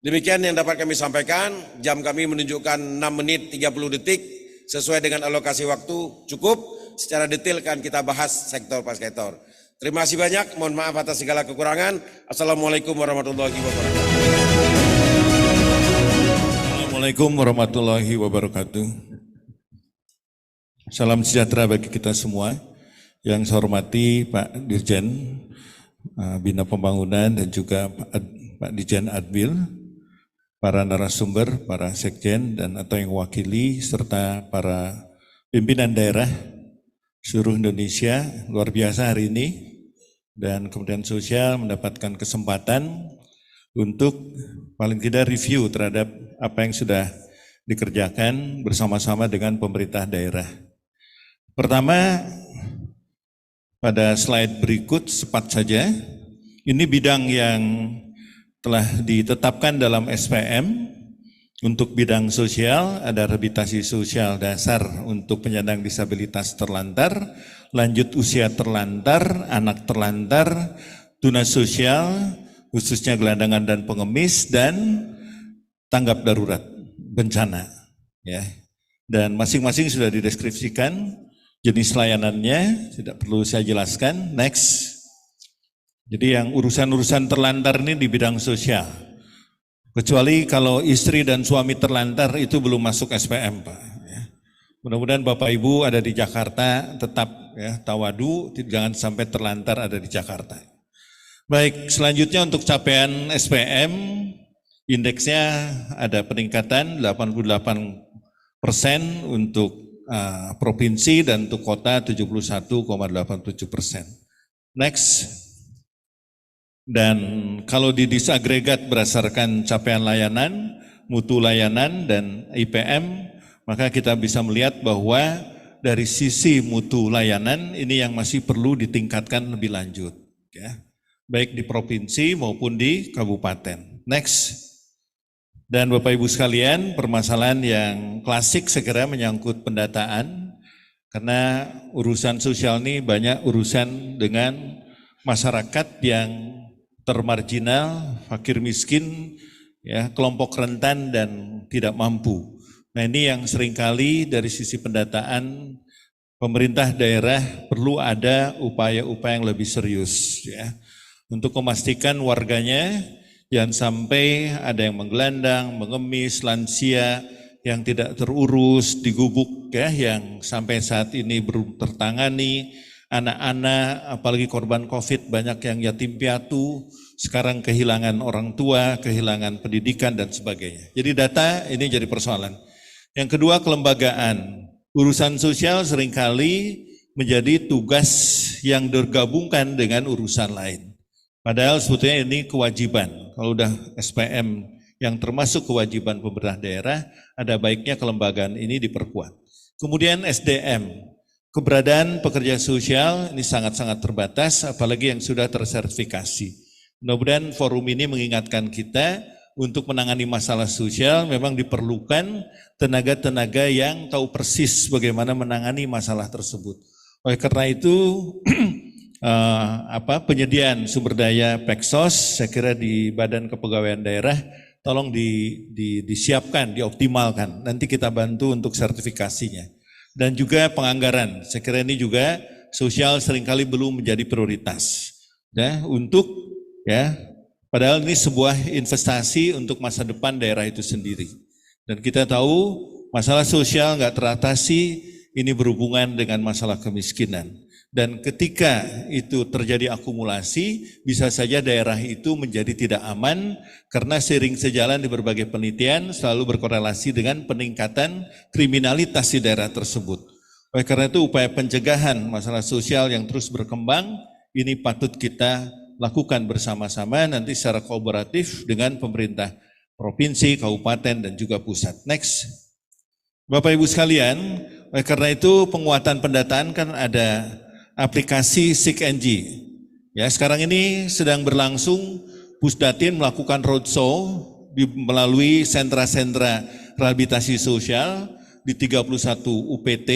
Demikian yang dapat kami sampaikan. Jam kami menunjukkan 6 menit 30 detik sesuai dengan alokasi waktu cukup. Secara detail kan kita bahas sektor per sektor. Terima kasih banyak. Mohon maaf atas segala kekurangan. Assalamualaikum warahmatullahi wabarakatuh. Assalamualaikum warahmatullahi wabarakatuh. Salam sejahtera bagi kita semua. Yang saya hormati Pak Dirjen Bina Pembangunan dan juga Pak Dirjen Adbil, para narasumber, para sekjen dan atau yang wakili serta para pimpinan daerah seluruh Indonesia. Luar biasa hari ini, dan Kementerian Sosial mendapatkan kesempatan untuk paling tidak review terhadap apa yang sudah dikerjakan bersama-sama dengan pemerintah daerah. Pertama, pada slide berikut cepat saja, ini bidang yang telah ditetapkan dalam SPM. Untuk bidang sosial, ada rehabilitasi sosial dasar untuk penyandang disabilitas terlantar, lanjut usia terlantar, anak terlantar, tunas sosial, khususnya gelandangan dan pengemis, dan tanggap darurat bencana. Ya. Dan masing-masing sudah dideskripsikan jenis layanannya, tidak perlu saya jelaskan. Next. Jadi yang urusan-urusan terlantar ini di bidang sosial. Kecuali kalau istri dan suami terlantar itu belum masuk SPM, Pak. Ya. Mudah-mudahan Bapak Ibu ada di Jakarta tetap ya tawadu, jangan sampai terlantar ada di Jakarta. Baik, selanjutnya untuk capaian SPM, indeksnya ada peningkatan 88% untuk provinsi dan untuk kota 71,87%. Next. Dan kalau di disagregat berdasarkan capaian layanan, mutu layanan dan IPM, maka kita bisa melihat bahwa dari sisi mutu layanan ini yang masih perlu ditingkatkan lebih lanjut, ya, baik di provinsi maupun di kabupaten. Next. Dan Bapak Ibu sekalian, permasalahan yang klasik segera menyangkut pendataan, karena urusan sosial ini banyak urusan dengan masyarakat yang termarginal, fakir miskin, ya, kelompok rentan dan tidak mampu. Nah ini yang seringkali dari sisi pendataan pemerintah daerah perlu ada upaya-upaya yang lebih serius, ya, untuk memastikan warganya jangan sampai ada yang menggelandang, mengemis, lansia yang tidak terurus, digubuk, ya, yang sampai saat ini belum tertangani. Anak-anak, apalagi korban COVID, banyak yang yatim piatu, sekarang kehilangan orang tua, kehilangan pendidikan dan sebagainya. Jadi data ini jadi persoalan. Yang kedua, kelembagaan. Urusan sosial seringkali menjadi tugas yang digabungkan dengan urusan lain. Padahal sebetulnya ini kewajiban. Kalau udah SPM yang termasuk kewajiban pemerintah daerah, ada baiknya kelembagaan ini diperkuat. Kemudian SDM. Keberadaan pekerja sosial ini sangat-sangat terbatas, apalagi yang sudah tersertifikasi. Mudah-mudahan forum ini mengingatkan kita untuk menangani masalah sosial memang diperlukan tenaga-tenaga yang tahu persis bagaimana menangani masalah tersebut. Oleh karena itu, penyediaan sumber daya Peksos, saya kira di Badan Kepegawaian Daerah, tolong disiapkan, dioptimalkan. Nanti kita bantu untuk sertifikasinya. Dan juga penganggaran, saya kira ini juga sosial seringkali belum menjadi prioritas. Ya, untuk ya, padahal ini sebuah investasi untuk masa depan daerah itu sendiri. Dan kita tahu masalah sosial nggak teratasi, ini berhubungan dengan masalah kemiskinan. Dan ketika itu terjadi akumulasi, bisa saja daerah itu menjadi tidak aman karena seiring sejalan di berbagai penelitian selalu berkorelasi dengan peningkatan kriminalitas di daerah tersebut. Oleh karena itu upaya pencegahan masalah sosial yang terus berkembang ini patut kita lakukan bersama-sama nanti secara kolaboratif dengan pemerintah provinsi, kabupaten, dan juga pusat. Next. Bapak Ibu sekalian, oleh karena itu penguatan pendataan kan ada aplikasi SIKNG. Ya, sekarang ini sedang berlangsung Pusdatin melakukan roadshow melalui sentra-sentra rehabilitasi sosial di 31 UPT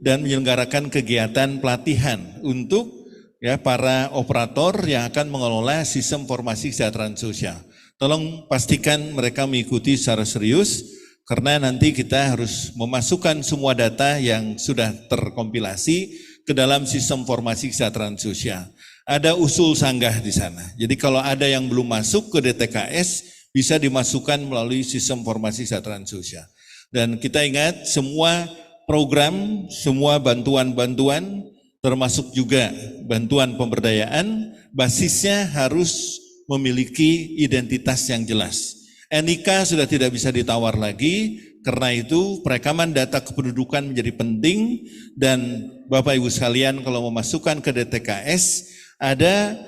dan menyelenggarakan kegiatan pelatihan untuk ya para operator yang akan mengelola sistem informasi kesejahteraan sosial. Tolong pastikan mereka mengikuti secara serius karena nanti kita harus memasukkan semua data yang sudah terkompilasi ke dalam sistem informasi kesejahteraan sosial. Ada usul sanggah di sana. Jadi kalau ada yang belum masuk ke DTKS bisa dimasukkan melalui sistem informasi kesejahteraan sosial. Dan kita ingat semua program, semua bantuan-bantuan termasuk juga bantuan pemberdayaan, basisnya harus memiliki identitas yang jelas. NIK sudah tidak bisa ditawar lagi, karena itu perekaman data kependudukan menjadi penting dan Bapak Ibu sekalian kalau memasukkan ke DTKS ada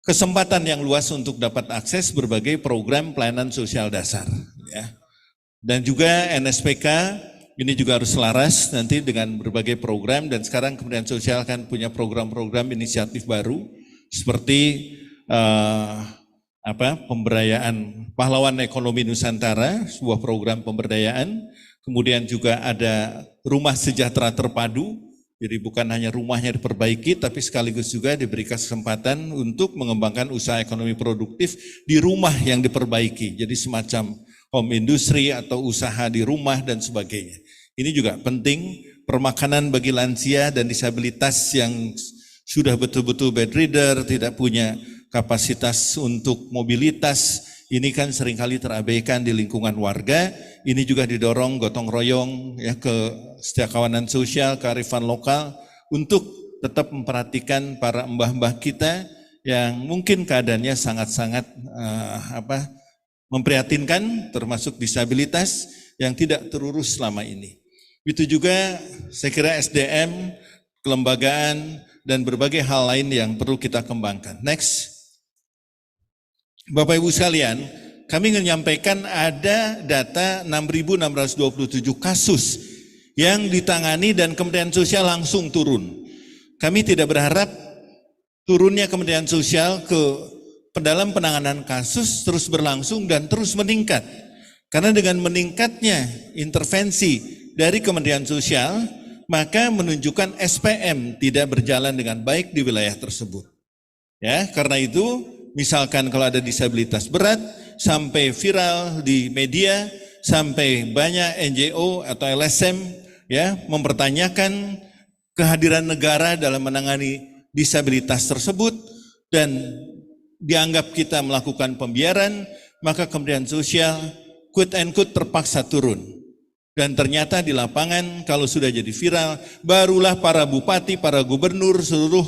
kesempatan yang luas untuk dapat akses berbagai program pelayanan sosial dasar. Ya. Dan juga NSPK ini juga harus selaras nanti dengan berbagai program dan sekarang Kementerian Sosial kan punya program-program inisiatif baru seperti pemberdayaan pahlawan ekonomi Nusantara, sebuah program pemberdayaan. Kemudian juga ada rumah sejahtera terpadu, jadi bukan hanya rumahnya diperbaiki tapi sekaligus juga diberi kesempatan untuk mengembangkan usaha ekonomi produktif di rumah yang diperbaiki. Jadi semacam home industry atau usaha di rumah dan sebagainya. Ini juga penting, permakanan bagi lansia dan disabilitas yang sudah betul-betul bedridden, tidak punya kapasitas untuk mobilitas, ini kan seringkali terabaikan di lingkungan warga. Ini juga didorong gotong royong ya ke setiakawanan sosial, kearifan lokal untuk tetap memperhatikan para mbah-mbah kita yang mungkin keadaannya sangat-sangat memprihatinkan, termasuk disabilitas yang tidak terurus selama ini. Itu juga saya kira SDM, kelembagaan, dan berbagai hal lain yang perlu kita kembangkan. Next. Bapak Ibu sekalian, kami menyampaikan ada data 6.627 kasus yang ditangani dan Kementerian Sosial langsung turun. Kami tidak berharap turunnya Kementerian Sosial ke dalam penanganan kasus terus berlangsung dan terus meningkat. Karena dengan meningkatnya intervensi dari Kementerian Sosial, maka menunjukkan SPM tidak berjalan dengan baik di wilayah tersebut. Ya, karena itu misalkan kalau ada disabilitas berat sampai viral di media, sampai banyak NGO atau LSM ya mempertanyakan kehadiran negara dalam menangani disabilitas tersebut dan dianggap kita melakukan pembiaran, maka Kementerian Sosial quote and quote terpaksa turun. Dan ternyata di lapangan kalau sudah jadi viral, barulah para bupati, para gubernur, seluruh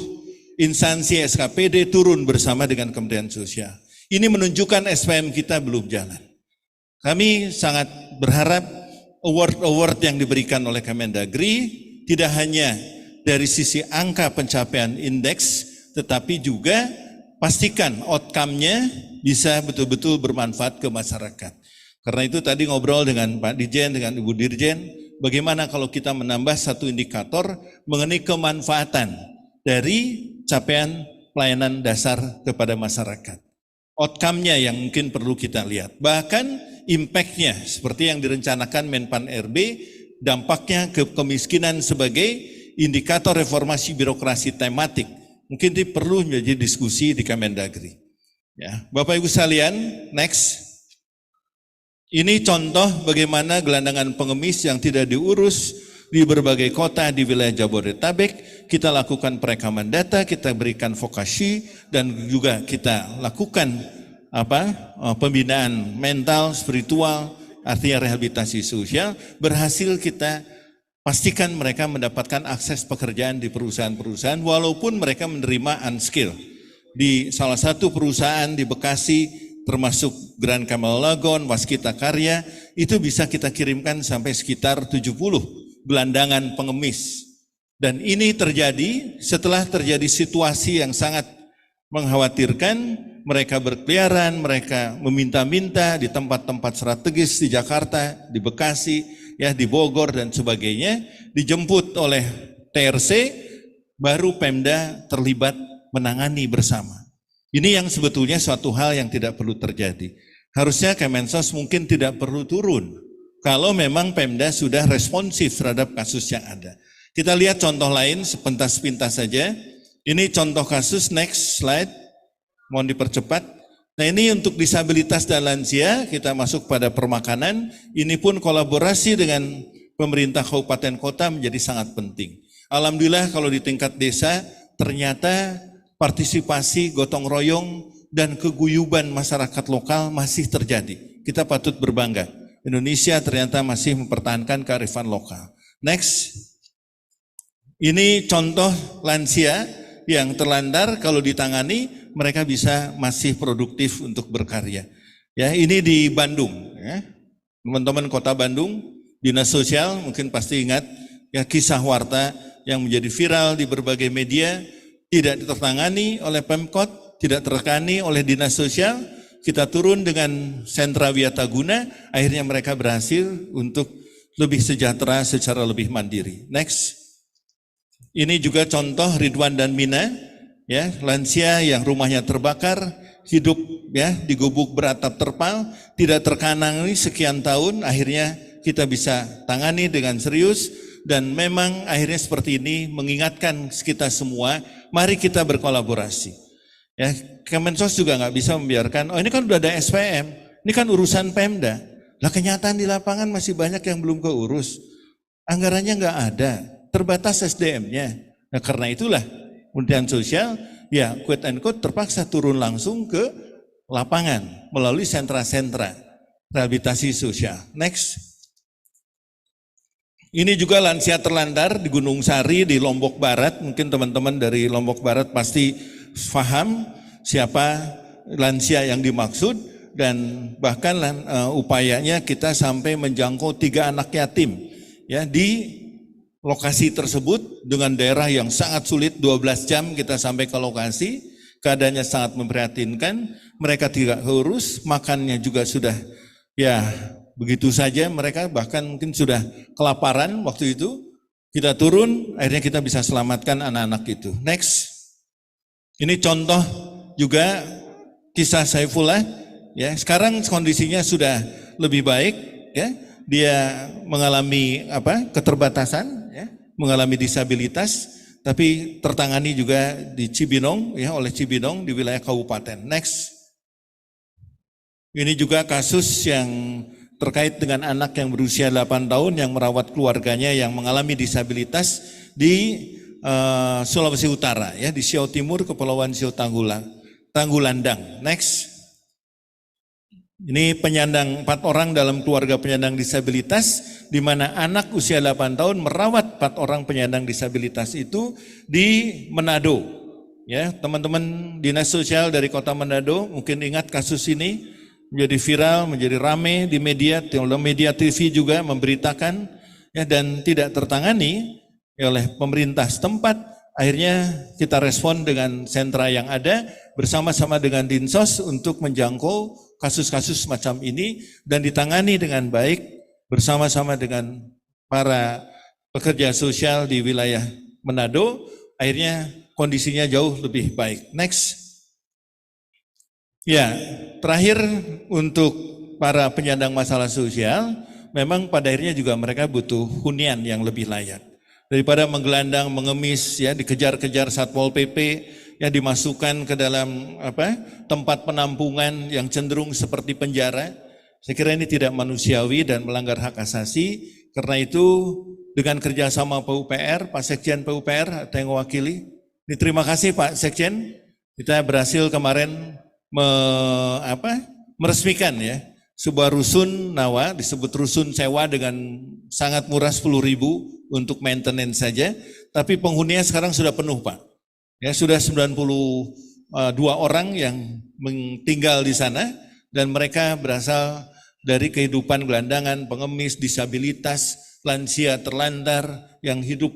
instansi SKPD turun bersama dengan Kementerian Sosial. Ini menunjukkan SPM kita belum jalan. Kami sangat berharap award-award yang diberikan oleh Kemendagri tidak hanya dari sisi angka pencapaian indeks, tetapi juga pastikan outcome-nya bisa betul-betul bermanfaat ke masyarakat. Karena itu tadi ngobrol dengan Pak Dirjen, dengan Ibu Dirjen, bagaimana kalau kita menambah satu indikator mengenai kemanfaatan dari capaian pelayanan dasar kepada masyarakat. Outcome-nya yang mungkin perlu kita lihat. Bahkan impact-nya seperti yang direncanakan Menpan RB, dampaknya ke kemiskinan sebagai indikator reformasi birokrasi tematik. Mungkin ini perlu menjadi diskusi di Kemendagri. Ya, Bapak Ibu sekalian, next. Ini contoh bagaimana gelandangan pengemis yang tidak diurus di berbagai kota di wilayah Jabodetabek. Kita lakukan perekaman data, kita berikan vokasi dan juga kita lakukan pembinaan mental, spiritual, artinya rehabilitasi sosial. Berhasil kita pastikan mereka mendapatkan akses pekerjaan di perusahaan-perusahaan walaupun mereka menerima unskill. Di salah satu perusahaan di Bekasi termasuk Grand Camel Lagon, Waskita Karya, itu bisa kita kirimkan sampai sekitar 70 gelandangan, pengemis. Dan ini terjadi setelah terjadi situasi yang sangat mengkhawatirkan, mereka berkeliaran, mereka meminta-minta di tempat-tempat strategis di Jakarta, di Bekasi, ya di Bogor dan sebagainya, dijemput oleh TRC, baru Pemda terlibat menangani bersama. Ini yang sebetulnya suatu hal yang tidak perlu terjadi. Harusnya Kemensos mungkin tidak perlu turun kalau memang Pemda sudah responsif terhadap kasus yang ada. Kita lihat contoh lain sepintas-pintas saja. Ini contoh kasus, next slide, mohon dipercepat. Nah ini untuk disabilitas dan lansia, kita masuk pada permakanan. Ini pun kolaborasi dengan pemerintah kabupaten kota menjadi sangat penting. Alhamdulillah kalau di tingkat desa ternyata partisipasi gotong royong dan keguyuban masyarakat lokal masih terjadi. Kita patut berbangga. Indonesia ternyata masih mempertahankan kearifan lokal. Next. Ini contoh lansia yang terlantar, kalau ditangani mereka bisa masih produktif untuk berkarya. Ya, ini di Bandung, ya. Teman-teman Kota Bandung, Dinas Sosial mungkin pasti ingat ya kisah Warta yang menjadi viral di berbagai media, tidak tertangani oleh Pemkot, tidak tertangani oleh Dinas Sosial. Kita turun dengan sentra Wiataguna, akhirnya mereka berhasil untuk lebih sejahtera secara lebih mandiri. Next. Ini juga contoh Ridwan dan Mina, ya, lansia yang rumahnya terbakar, hidup ya di gubuk beratap terpal, tidak terkanangi sekian tahun, akhirnya kita bisa tangani dengan serius, dan memang akhirnya seperti ini mengingatkan kita semua, mari kita berkolaborasi. Ya, Kemensos juga nggak bisa membiarkan, oh ini kan udah ada SPM, ini kan urusan Pemda. Lah kenyataan di lapangan masih banyak yang belum keurus, anggarannya nggak ada. Terbatas SDM-nya. Nah karena itulah Kementerian Sosial ya quote and quote terpaksa turun langsung ke lapangan melalui sentra-sentra rehabilitasi sosial. Next. Ini juga lansia terlantar di Gunung Sari di Lombok Barat. Mungkin teman-teman dari Lombok Barat pasti paham siapa lansia yang dimaksud, dan bahkan upayanya kita sampai menjangkau 3 anak yatim ya di lokasi tersebut dengan daerah yang sangat sulit, 12 jam kita sampai ke lokasi, keadaannya sangat memprihatinkan, mereka tidak keurus, makannya juga sudah ya begitu saja, mereka bahkan mungkin sudah kelaparan waktu itu, kita turun, akhirnya kita bisa selamatkan anak-anak itu. Next, ini contoh juga kisah Saifullah, ya sekarang kondisinya sudah lebih baik, ya dia mengalami keterbatasan, ya, mengalami disabilitas, tapi tertangani juga di Cibinong, ya oleh Cibinong di wilayah kabupaten. Next, ini juga kasus yang terkait dengan anak yang berusia 8 tahun yang merawat keluarganya yang mengalami disabilitas di Sulawesi Utara, ya di Siau Timur, Kepulauan Siau Tanggulandang. Next. Ini penyandang 4 orang dalam keluarga penyandang disabilitas, di mana anak usia 8 tahun merawat 4 orang penyandang disabilitas itu di Manado. Ya, teman-teman Dinas Sosial dari Kota Manado mungkin ingat kasus ini menjadi viral, menjadi rame di media TV juga memberitakan, ya, dan tidak tertangani oleh pemerintah setempat. Akhirnya kita respon dengan sentra yang ada bersama-sama dengan Dinsos untuk menjangkau kasus-kasus semacam ini dan ditangani dengan baik bersama-sama dengan para pekerja sosial di wilayah Manado. Akhirnya kondisinya jauh lebih baik. Next. Ya, terakhir untuk para penyandang masalah sosial, memang pada akhirnya juga mereka butuh hunian yang lebih layak. Daripada menggelandang, mengemis, ya dikejar-kejar Satpol PP, ya dimasukkan ke dalam tempat penampungan yang cenderung seperti penjara. Saya kira ini tidak manusiawi dan melanggar hak asasi. Karena itu dengan kerjasama PUPR, Pak Sekjen PUPR atau yang mewakili, terima kasih Pak Sekjen, kita berhasil kemarin meresmikan ya sebuah rusun Nawa, disebut rusun sewa dengan sangat murah 10.000 untuk maintenance saja, tapi penghuninya sekarang sudah penuh Pak. Ya sudah 92 orang yang tinggal di sana dan mereka berasal dari kehidupan gelandangan, pengemis, disabilitas, lansia terlantar yang hidup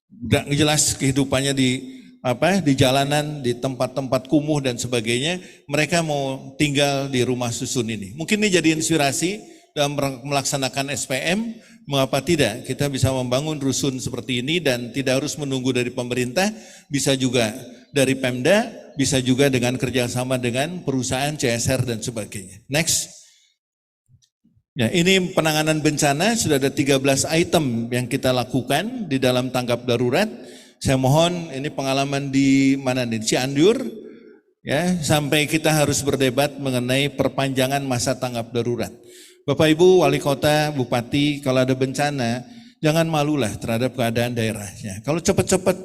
tidak jelas kehidupannya di jalanan, di tempat-tempat kumuh dan sebagainya, mereka mau tinggal di rumah susun ini. Mungkin ini jadi inspirasi dalam melaksanakan SPM, mengapa tidak kita bisa membangun rusun seperti ini dan tidak harus menunggu dari pemerintah, bisa juga dari Pemda, bisa juga dengan kerjasama dengan perusahaan CSR dan sebagainya. Next. Ya, ini penanganan bencana, sudah ada 13 item yang kita lakukan di dalam tanggap darurat. Saya mohon, ini pengalaman di mana nih, Cianjur, ya, sampai kita harus berdebat mengenai perpanjangan masa tanggap darurat. Bapak Ibu Wali Kota, Bupati, kalau ada bencana, jangan malulah terhadap keadaan daerahnya. Kalau cepat-cepat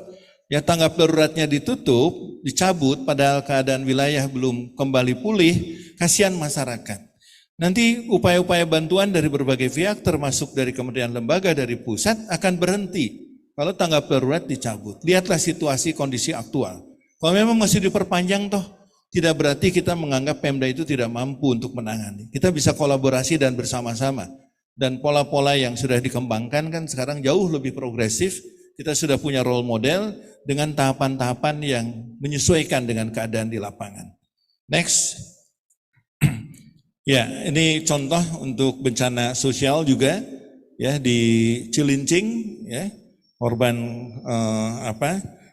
ya tanggap daruratnya ditutup, dicabut, padahal keadaan wilayah belum kembali pulih, kasihan masyarakat. Nanti upaya-upaya bantuan dari berbagai pihak, termasuk dari kementerian lembaga, dari pusat, akan berhenti kalau tanggap darurat dicabut. Lihatlah situasi kondisi aktual. Kalau memang masih diperpanjang toh, tidak berarti kita menganggap Pemda itu tidak mampu untuk menangani. Kita bisa kolaborasi dan bersama-sama. Dan pola-pola yang sudah dikembangkan kan sekarang jauh lebih progresif. Kita sudah punya role model dengan tahapan-tahapan yang menyesuaikan dengan keadaan di lapangan. Next. Ya, ini contoh untuk bencana sosial juga ya di Cilincing ya. Korban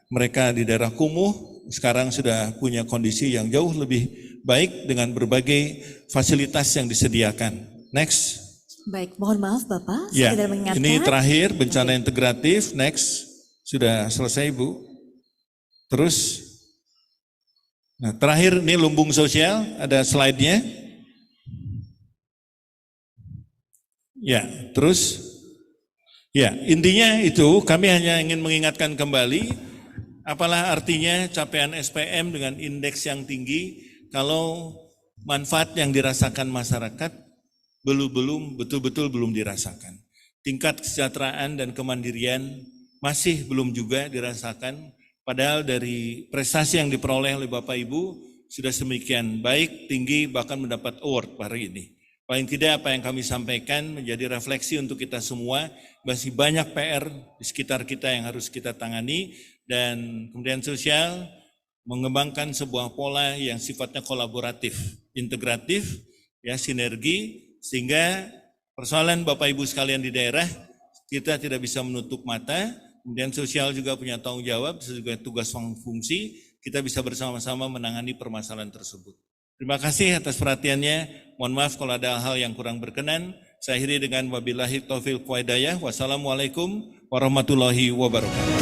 mereka di daerah kumuh sekarang sudah punya kondisi yang jauh lebih baik dengan berbagai fasilitas yang disediakan. Next. Baik, mohon maaf Bapak, Ya, sekedar mengingatkan. ini terakhir bencana integratif. Next, sudah selesai Bu. Terus, nah terakhir ini lumbung sosial, ada slide-nya. Ya, terus. Ya, intinya itu kami hanya ingin mengingatkan kembali apalah artinya capaian SPM dengan indeks yang tinggi kalau manfaat yang dirasakan masyarakat betul-betul belum dirasakan. Tingkat kesejahteraan dan kemandirian masih belum juga dirasakan, padahal dari prestasi yang diperoleh oleh Bapak Ibu sudah sedemikian baik, tinggi, bahkan mendapat award hari ini. Paling tidak apa yang kami sampaikan menjadi refleksi untuk kita semua, masih banyak PR di sekitar kita yang harus kita tangani, dan kementerian sosial mengembangkan sebuah pola yang sifatnya kolaboratif, integratif, ya sinergi, sehingga persoalan Bapak Ibu sekalian di daerah, kita tidak bisa menutup mata, kementerian sosial juga punya tanggung jawab, sebagai tugas fungsi, kita bisa bersama-sama menangani permasalahan tersebut. Terima kasih atas perhatiannya. Mohon maaf kalau ada hal yang kurang berkenan. Saya akhiri dengan wabillahi taufiq wa hidayah. Wassalamualaikum warahmatullahi wabarakatuh.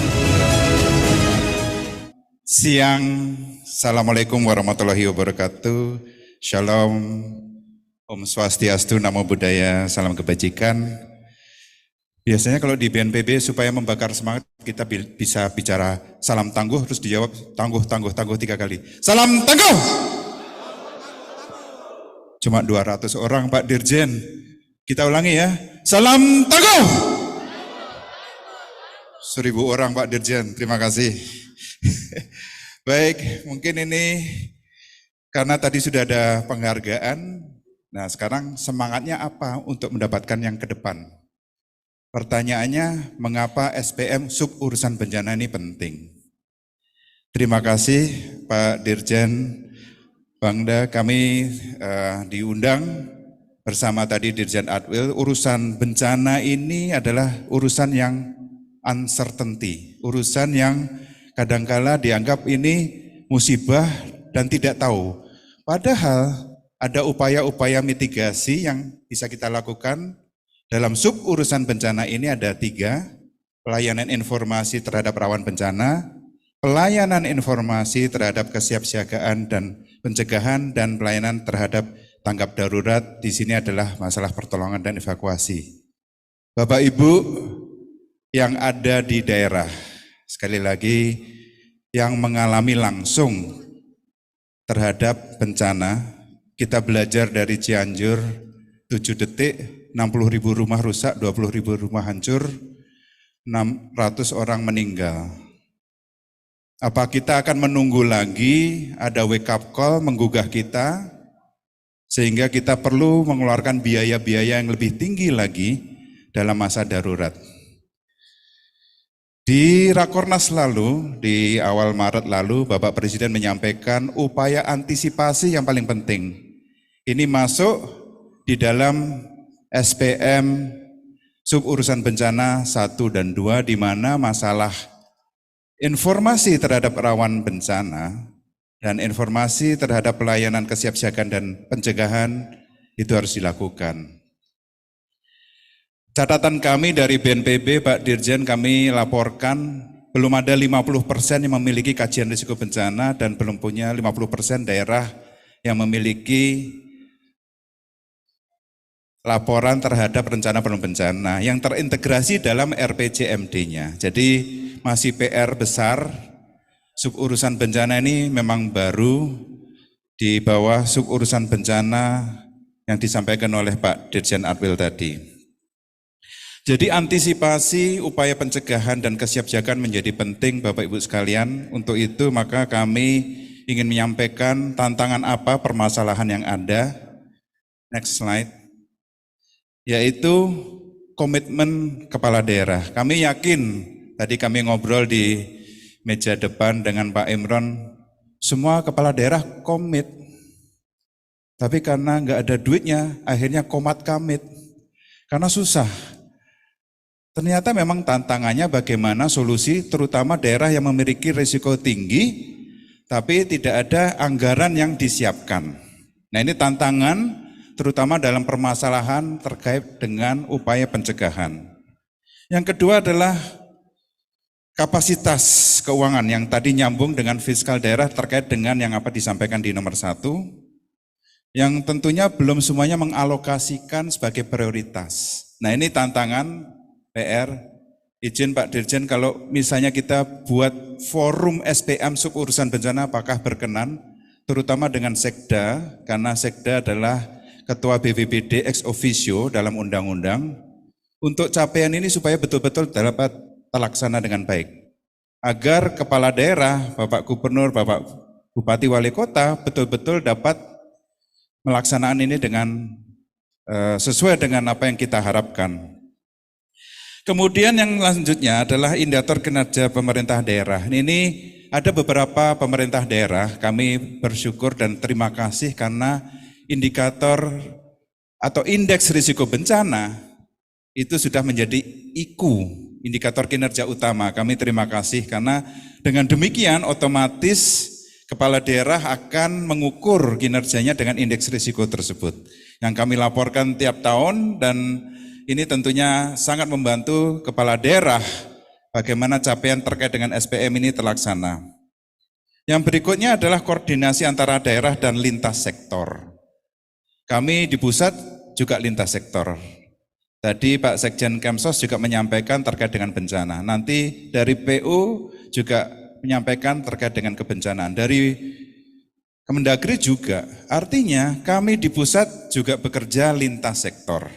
Siang, Assalamualaikum warahmatullahi wabarakatuh. Shalom, Om Swastiastu, Namo Buddhaya, salam kebajikan. Biasanya kalau di BNPB supaya membakar semangat kita bisa bicara salam tangguh, terus dijawab tangguh 3 kali. Salam tangguh! Cuma 200 orang Pak Dirjen. Kita ulangi ya. Salam tangguh! 1000 orang Pak Dirjen, terima kasih. Baik, mungkin ini karena tadi sudah ada penghargaan. Nah sekarang semangatnya apa untuk mendapatkan yang ke depan? Pertanyaannya, mengapa SPM sub urusan bencana ini penting? Terima kasih Pak Dirjen Bangda, kami diundang bersama tadi Dirjen Adwil. Urusan bencana ini adalah urusan yang uncertainty, urusan yang kadangkala dianggap ini musibah dan tidak tahu. Padahal ada upaya-upaya mitigasi yang bisa kita lakukan. Dalam sub urusan bencana ini ada 3, pelayanan informasi terhadap rawan bencana, pelayanan informasi terhadap kesiapsiagaan dan pencegahan, dan pelayanan terhadap tanggap darurat. Di sini adalah masalah pertolongan dan evakuasi. Bapak Ibu yang ada di daerah, sekali lagi yang mengalami langsung terhadap bencana, kita belajar dari Cianjur 7 detik, 60.000 rumah rusak, 20.000 rumah hancur, 600 orang meninggal. Apa kita akan menunggu lagi ada wake up call menggugah kita, sehingga kita perlu mengeluarkan biaya-biaya yang lebih tinggi lagi dalam masa darurat. Di Rakornas lalu, di awal Maret lalu, Bapak Presiden menyampaikan upaya antisipasi yang paling penting. Ini masuk di dalam SPM suburusan bencana 1 dan 2, di mana masalah informasi terhadap rawan bencana dan informasi terhadap pelayanan kesiapsiagaan dan pencegahan itu harus dilakukan. Catatan kami dari BNPB, Pak Dirjen, kami laporkan belum ada 50% yang memiliki kajian risiko bencana dan belum punya 50% daerah yang memiliki laporan terhadap rencana penanggulangan bencana yang terintegrasi dalam RPJMD-nya. Jadi masih PR besar. Suburusan bencana ini memang baru di bawah suburusan bencana yang disampaikan oleh Pak Dirjen Adwil tadi. Jadi antisipasi, upaya pencegahan dan kesiapsiagaan menjadi penting Bapak Ibu sekalian. Untuk itu maka kami ingin menyampaikan tantangan apa permasalahan yang ada. Next slide. Yaitu komitmen kepala daerah. Kami yakin, tadi kami ngobrol di meja depan dengan Pak Imron, semua kepala daerah komit. Tapi karena nggak ada duitnya, akhirnya komat kamit. Karena susah. Ternyata memang tantangannya bagaimana solusi terutama daerah yang memiliki risiko tinggi tapi tidak ada anggaran yang disiapkan. Nah ini tantangan terutama dalam permasalahan terkait dengan upaya pencegahan. Yang kedua adalah kapasitas keuangan yang tadi nyambung dengan fiskal daerah terkait dengan yang apa disampaikan di nomor 1, yang tentunya belum semuanya mengalokasikan sebagai prioritas. Nah ini tantangan PR, izin Pak Dirjen kalau misalnya kita buat forum SPM suburusan bencana apakah berkenan, terutama dengan Sekda, karena Sekda adalah Ketua BPBD ex officio dalam undang-undang, untuk capaian ini supaya betul-betul dapat terlaksana dengan baik. Agar kepala daerah, Bapak Gubernur, Bapak Bupati Wali Kota betul-betul dapat melaksanakan ini dengan sesuai dengan apa yang kita harapkan. Kemudian yang selanjutnya adalah indikator kinerja pemerintah daerah. Ini ada beberapa pemerintah daerah, kami bersyukur dan terima kasih karena indikator atau indeks risiko bencana itu sudah menjadi IKU, indikator kinerja utama. Kami terima kasih karena dengan demikian otomatis kepala daerah akan mengukur kinerjanya dengan indeks risiko tersebut. Yang kami laporkan tiap tahun dan ini tentunya sangat membantu kepala daerah bagaimana capaian terkait dengan SPM ini terlaksana. Yang berikutnya adalah koordinasi antara daerah dan lintas sektor. Kami di pusat juga lintas sektor. Tadi Pak Sekjen Kemsos juga menyampaikan terkait dengan bencana. Nanti dari PU juga menyampaikan terkait dengan kebencanaan. Dari Kemendagri juga. Artinya kami di pusat juga bekerja lintas sektor.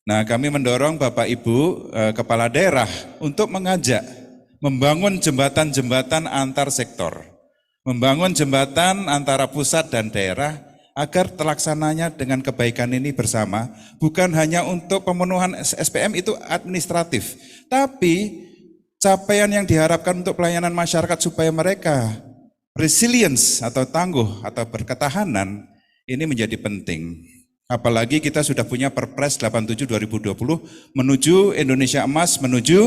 Nah, kami mendorong Bapak Ibu kepala daerah untuk mengajak membangun jembatan-jembatan antar sektor, membangun jembatan antara pusat dan daerah agar terlaksananya dengan kebaikan ini bersama, bukan hanya untuk pemenuhan SPM itu administratif, tapi capaian yang diharapkan untuk pelayanan masyarakat supaya mereka resilience atau tangguh atau berketahanan ini menjadi penting. Apalagi kita sudah punya Perpres 87 2020 menuju Indonesia Emas, menuju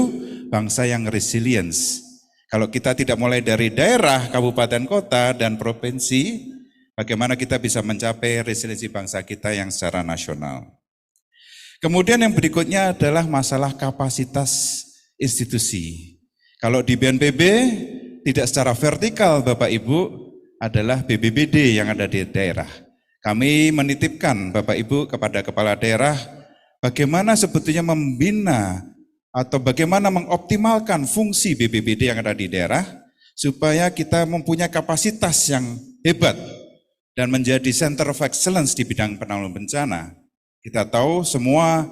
bangsa yang resilience. Kalau kita tidak mulai dari daerah, kabupaten, kota, dan provinsi, bagaimana kita bisa mencapai resiliensi bangsa kita yang secara nasional. Kemudian yang berikutnya adalah masalah kapasitas institusi. Kalau di BNPB tidak secara vertikal Bapak Ibu adalah BPBD yang ada di daerah. Kami menitipkan Bapak Ibu kepada kepala daerah bagaimana sebetulnya membina atau bagaimana mengoptimalkan fungsi BPBD yang ada di daerah supaya kita mempunyai kapasitas yang hebat dan menjadi center of excellence di bidang penanggulangan bencana. Kita tahu semua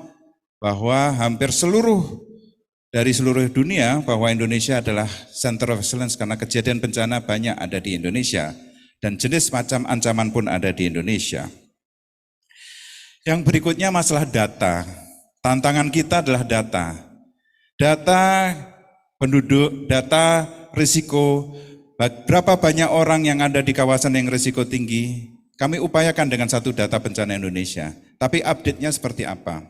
bahwa hampir dari seluruh dunia bahwa Indonesia adalah center of excellence karena kejadian bencana banyak ada di Indonesia. Dan jenis macam ancaman pun ada di Indonesia. Yang berikutnya masalah data. Tantangan kita adalah data. Data penduduk, data risiko, berapa banyak orang yang ada di kawasan yang risiko tinggi. Kami upayakan dengan satu data bencana Indonesia. Tapi update-nya seperti apa?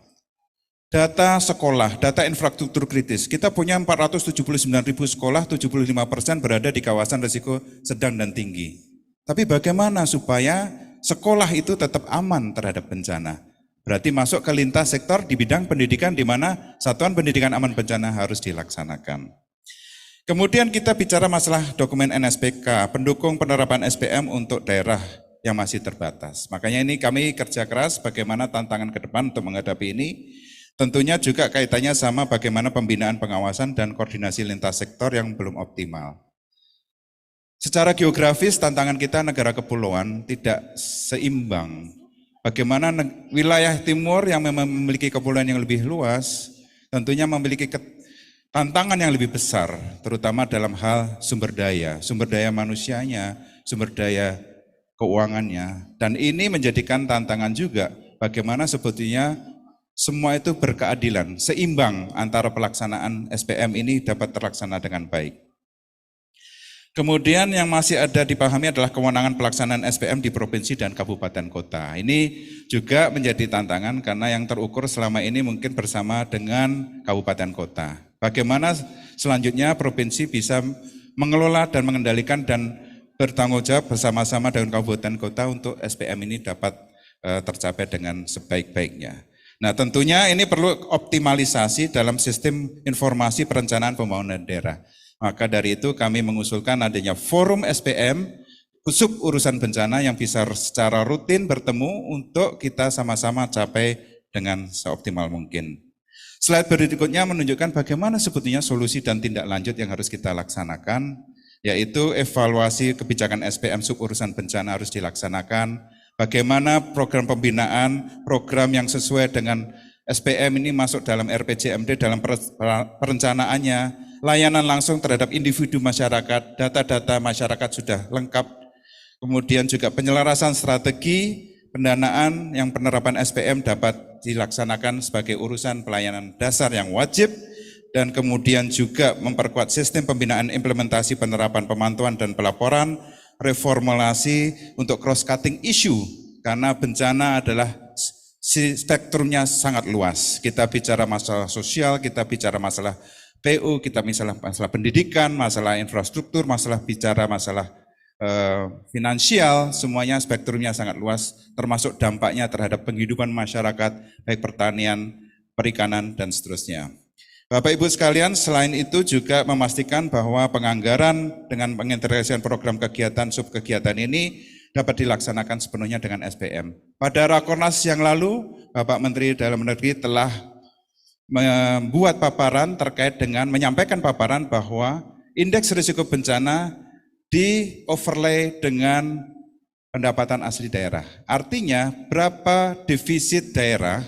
Data sekolah, data infrastruktur kritis. Kita punya 479.000 sekolah, 75% berada di kawasan risiko sedang dan tinggi. Tapi bagaimana supaya sekolah itu tetap aman terhadap bencana? Berarti masuk ke lintas sektor di bidang pendidikan di mana satuan pendidikan aman bencana harus dilaksanakan. Kemudian kita bicara masalah dokumen NSPK, pendukung penerapan SPM untuk daerah yang masih terbatas. Makanya ini kami kerja keras bagaimana tantangan ke depan untuk menghadapi ini. Tentunya juga kaitannya sama bagaimana pembinaan pengawasan dan koordinasi lintas sektor yang belum optimal. Secara geografis tantangan kita negara kepulauan tidak seimbang. Bagaimana wilayah timur yang memang memiliki kepulauan yang lebih luas, tentunya memiliki tantangan yang lebih besar, terutama dalam hal sumber daya manusianya, sumber daya keuangannya. Dan ini menjadikan tantangan juga bagaimana sebetulnya semua itu berkeadilan, seimbang antara pelaksanaan SPM ini dapat terlaksana dengan baik. Kemudian yang masih ada dipahami adalah kewenangan pelaksanaan SPM di provinsi dan kabupaten kota. Ini juga menjadi tantangan karena yang terukur selama ini mungkin bersama dengan kabupaten kota. Bagaimana selanjutnya provinsi bisa mengelola dan mengendalikan dan bertanggung jawab bersama-sama dengan kabupaten kota untuk SPM ini dapat tercapai dengan sebaik-baiknya. Nah tentunya ini perlu optimalisasi dalam sistem informasi perencanaan pembangunan daerah. Maka dari itu kami mengusulkan adanya forum SPM, sub urusan bencana yang bisa secara rutin bertemu untuk kita sama-sama capai dengan seoptimal mungkin. Slide berikutnya menunjukkan bagaimana sebetulnya solusi dan tindak lanjut yang harus kita laksanakan, yaitu evaluasi kebijakan SPM sub urusan bencana harus dilaksanakan, bagaimana program pembinaan, program yang sesuai dengan SPM ini masuk dalam RPJMD dalam perencanaannya, layanan langsung terhadap individu masyarakat, data-data masyarakat sudah lengkap, kemudian juga penyelarasan strategi, pendanaan yang penerapan SPM dapat dilaksanakan sebagai urusan pelayanan dasar yang wajib, dan kemudian juga memperkuat sistem pembinaan implementasi penerapan pemantauan dan pelaporan, reformulasi untuk cross-cutting issue, karena bencana adalah spektrumnya sangat luas. Kita bicara masalah sosial, kita bicara masalah PU, kita masalah pendidikan, masalah infrastruktur, bicara masalah finansial, semuanya spektrumnya sangat luas, termasuk dampaknya terhadap penghidupan masyarakat, baik pertanian, perikanan, dan seterusnya. Bapak Ibu sekalian, selain itu juga memastikan bahwa penganggaran dengan pengintegrasian program kegiatan, subkegiatan ini dapat dilaksanakan sepenuhnya dengan SPM. Pada Rakornas yang lalu, Bapak Menteri Dalam Negeri telah membuat paparan terkait dengan menyampaikan paparan bahwa indeks risiko bencana di overlay dengan pendapatan asli daerah. Artinya berapa defisit daerah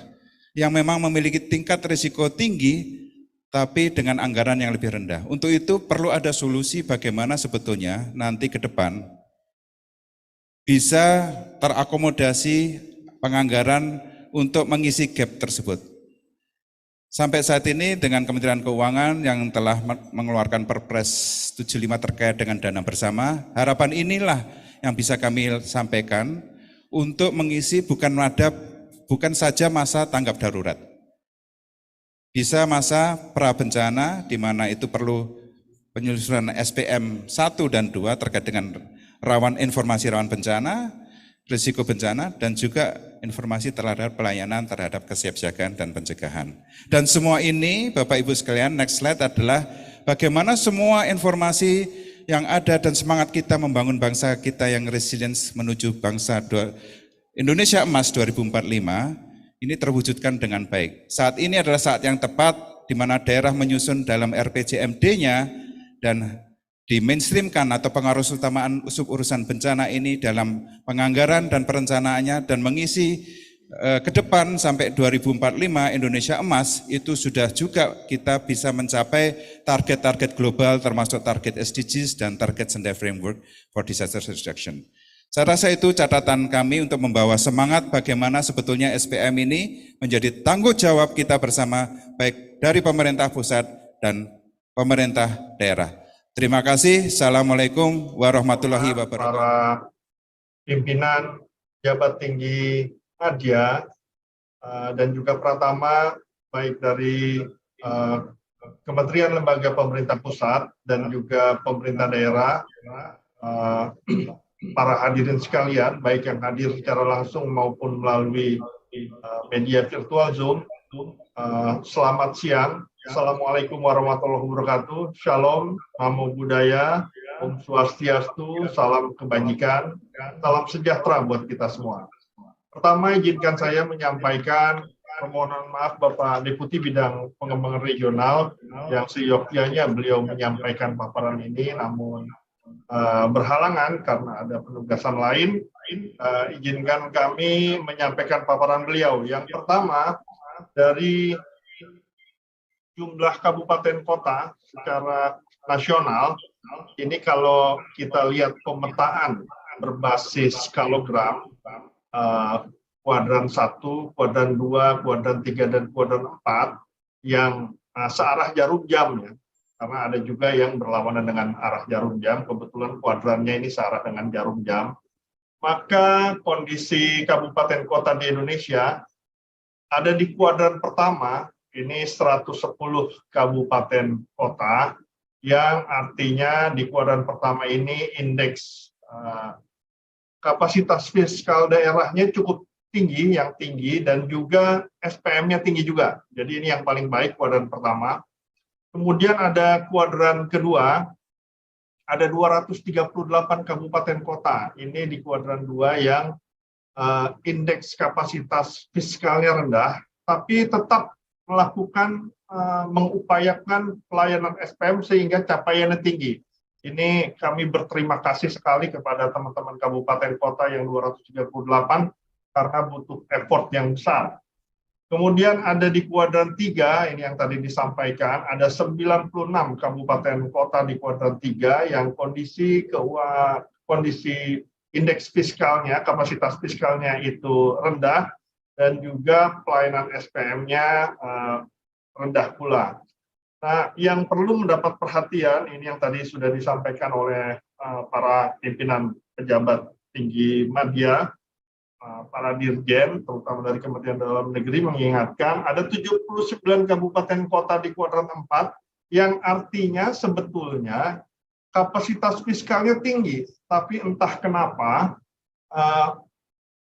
yang memang memiliki tingkat risiko tinggi tapi dengan anggaran yang lebih rendah. Untuk itu perlu ada solusi bagaimana sebetulnya nanti ke depan bisa terakomodasi penganggaran untuk mengisi gap tersebut. Sampai saat ini dengan Kementerian Keuangan yang telah mengeluarkan Perpres 75 terkait dengan dana bersama, harapan inilah yang bisa kami sampaikan untuk mengisi bukan saja masa tanggap darurat. Bisa masa pra-bencana di mana itu perlu penyusunan SPM 1 dan 2 terkait dengan informasi rawan bencana, risiko bencana, dan juga informasi terhadap pelayanan terhadap kesiapsiagaan dan pencegahan. Dan semua ini, Bapak Ibu sekalian, next slide adalah bagaimana semua informasi yang ada dan semangat kita membangun bangsa kita yang resilience menuju bangsa Indonesia Emas 2045, ini terwujudkan dengan baik. Saat ini adalah saat yang tepat di mana daerah menyusun dalam RPJMD-nya dan di mainstreamkan atau pengaruh utamaan urusan bencana ini dalam penganggaran dan perencanaannya dan mengisi ke depan sampai 2045 Indonesia Emas itu sudah juga kita bisa mencapai target-target global termasuk target SDGs dan target Sendai Framework for Disaster Reduction. Saya rasa itu catatan kami untuk membawa semangat bagaimana sebetulnya SPM ini menjadi tanggung jawab kita bersama, baik dari pemerintah pusat dan pemerintah daerah. Terima kasih. Assalamualaikum warahmatullahi wabarakatuh. Para pimpinan pejabat tinggi media dan juga Pratama, baik dari Kementerian Lembaga Pemerintah Pusat dan juga pemerintah daerah, para hadirin sekalian, baik yang hadir secara langsung maupun melalui media virtual Zoom. Selamat siang. Assalamualaikum warahmatullahi wabarakatuh. Shalom, namo buddhaya, Om Swastiastu, salam kebajikan, salam sejahtera buat kita semua. Pertama, izinkan saya menyampaikan permohonan maaf Bapak Deputi Bidang Pengembangan Regional yang seyogyanya beliau menyampaikan paparan ini, namun berhalangan karena ada penugasan lain. Izinkan kami menyampaikan paparan beliau. Yang pertama, dari jumlah kabupaten kota secara nasional, ini kalau kita lihat pemetaan berbasis skalogram, kuadran 1, kuadran 2, kuadran 3, dan kuadran 4, yang searah jarum jam, ya. Karena ada juga yang berlawanan dengan arah jarum jam, kebetulan kuadrannya ini searah dengan jarum jam. Maka kondisi kabupaten kota di Indonesia ada di kuadran pertama, ini 110 kabupaten kota, yang artinya di kuadran pertama ini indeks kapasitas fiskal daerahnya cukup tinggi, yang tinggi, dan juga SPM-nya tinggi juga. Jadi ini yang paling baik kuadran pertama. Kemudian ada kuadran kedua, ada 238 kabupaten kota. Ini di kuadran 2 yang indeks kapasitas fiskalnya rendah, tapi tetap melakukan, mengupayakan pelayanan SPM sehingga capaiannya tinggi. Ini kami berterima kasih sekali kepada teman-teman kabupaten kota yang 238 karena butuh effort yang besar. Kemudian ada di kuadran 3, ini yang tadi disampaikan, ada 96 kabupaten kota di kuadran 3 yang kondisi indeks fiskalnya, kapasitas fiskalnya itu rendah, dan juga pelayanan SPM-nya rendah pula. Nah, yang perlu mendapat perhatian, ini yang tadi sudah disampaikan oleh para pimpinan pejabat tinggi media, para dirjen, terutama dari Kementerian Dalam Negeri, mengingatkan ada 79 kabupaten kota di kuadran 4, yang artinya sebetulnya kapasitas fiskalnya tinggi, tapi entah kenapa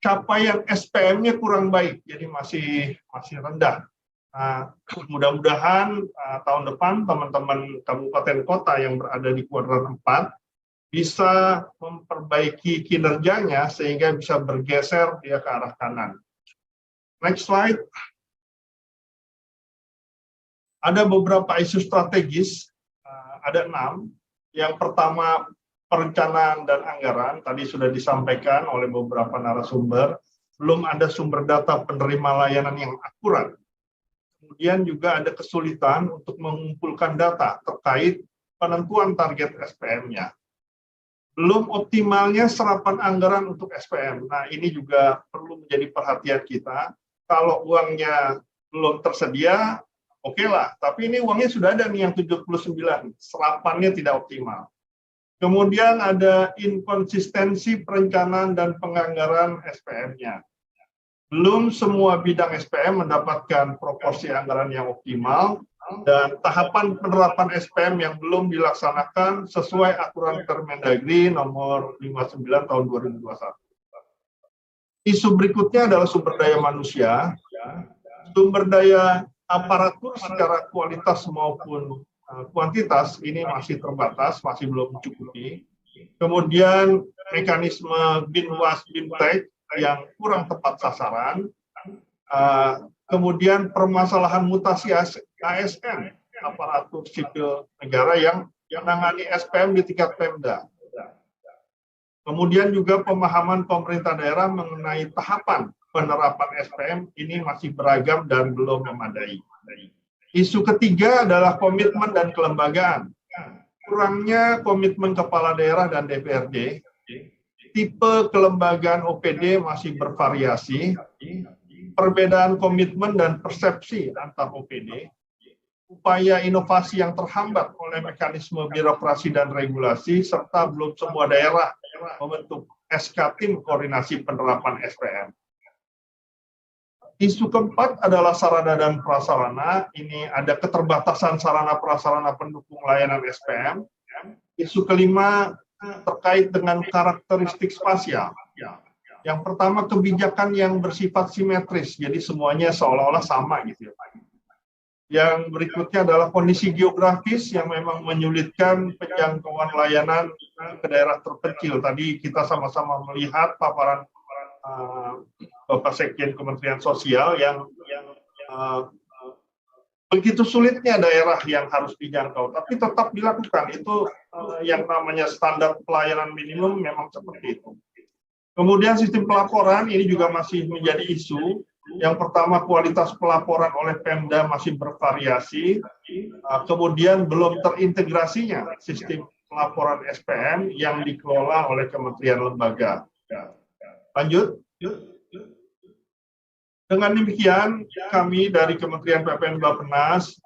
capaian SPM-nya kurang baik, jadi masih rendah. Mudah-mudahan tahun depan teman-teman kabupaten kota yang berada di kuadran 4 bisa memperbaiki kinerjanya sehingga bisa bergeser dia ke arah kanan. Next slide. Ada beberapa isu strategis, ada 6. Yang pertama, perencanaan dan anggaran, tadi sudah disampaikan oleh beberapa narasumber, belum ada sumber data penerima layanan yang akurat. Kemudian juga ada kesulitan untuk mengumpulkan data terkait penentuan target SPM-nya. Belum optimalnya serapan anggaran untuk SPM. Nah, ini juga perlu menjadi perhatian kita. Kalau uangnya belum tersedia, oke lah. Tapi ini uangnya sudah ada nih yang 79, serapannya tidak optimal. Kemudian ada inkonsistensi perencanaan dan penganggaran SPM-nya. Belum semua bidang SPM mendapatkan proporsi anggaran yang optimal, dan tahapan penerapan SPM yang belum dilaksanakan sesuai aturan Permendagri nomor 59 tahun 2021. Isu berikutnya adalah sumber daya manusia. Sumber daya aparatur secara kualitas maupun kuantitas ini masih terbatas, masih belum mencukupi. Kemudian mekanisme Binwas Bintek yang kurang tepat sasaran. Kemudian permasalahan mutasi ASN, aparatur sipil negara yang menangani SPM di tingkat Pemda. Kemudian juga pemahaman pemerintah daerah mengenai tahapan penerapan SPM ini masih beragam dan belum memadai. Isu ketiga adalah komitmen dan kelembagaan. Kurangnya komitmen kepala daerah dan DPRD tipe kelembagaan OPD masih bervariasi, perbedaan komitmen dan persepsi antar OPD, upaya inovasi yang terhambat oleh mekanisme birokrasi dan regulasi, serta belum semua daerah membentuk SK Tim Koordinasi Penerapan SPM. Isu keempat adalah sarana dan prasarana. Ini ada keterbatasan sarana prasarana pendukung layanan SPM. Isu kelima terkait dengan karakteristik spasial. Yang pertama, kebijakan yang bersifat simetris, jadi semuanya seolah-olah sama gitu ya. Yang berikutnya adalah kondisi geografis yang memang menyulitkan penjangkauan layanan ke daerah terpencil. Tadi kita sama-sama melihat paparan Bapak Sekjen Kementerian Sosial yang begitu sulitnya daerah yang harus dijangkau, tapi tetap dilakukan. Itu yang namanya standar pelayanan minimum memang seperti itu. Kemudian sistem pelaporan ini juga masih menjadi isu. Yang pertama, kualitas pelaporan oleh Pemda masih bervariasi. Kemudian belum terintegrasinya sistem pelaporan SPM yang dikelola oleh kementerian lembaga. Lanjut. Dengan demikian, kami dari Kementerian PPN Bappenas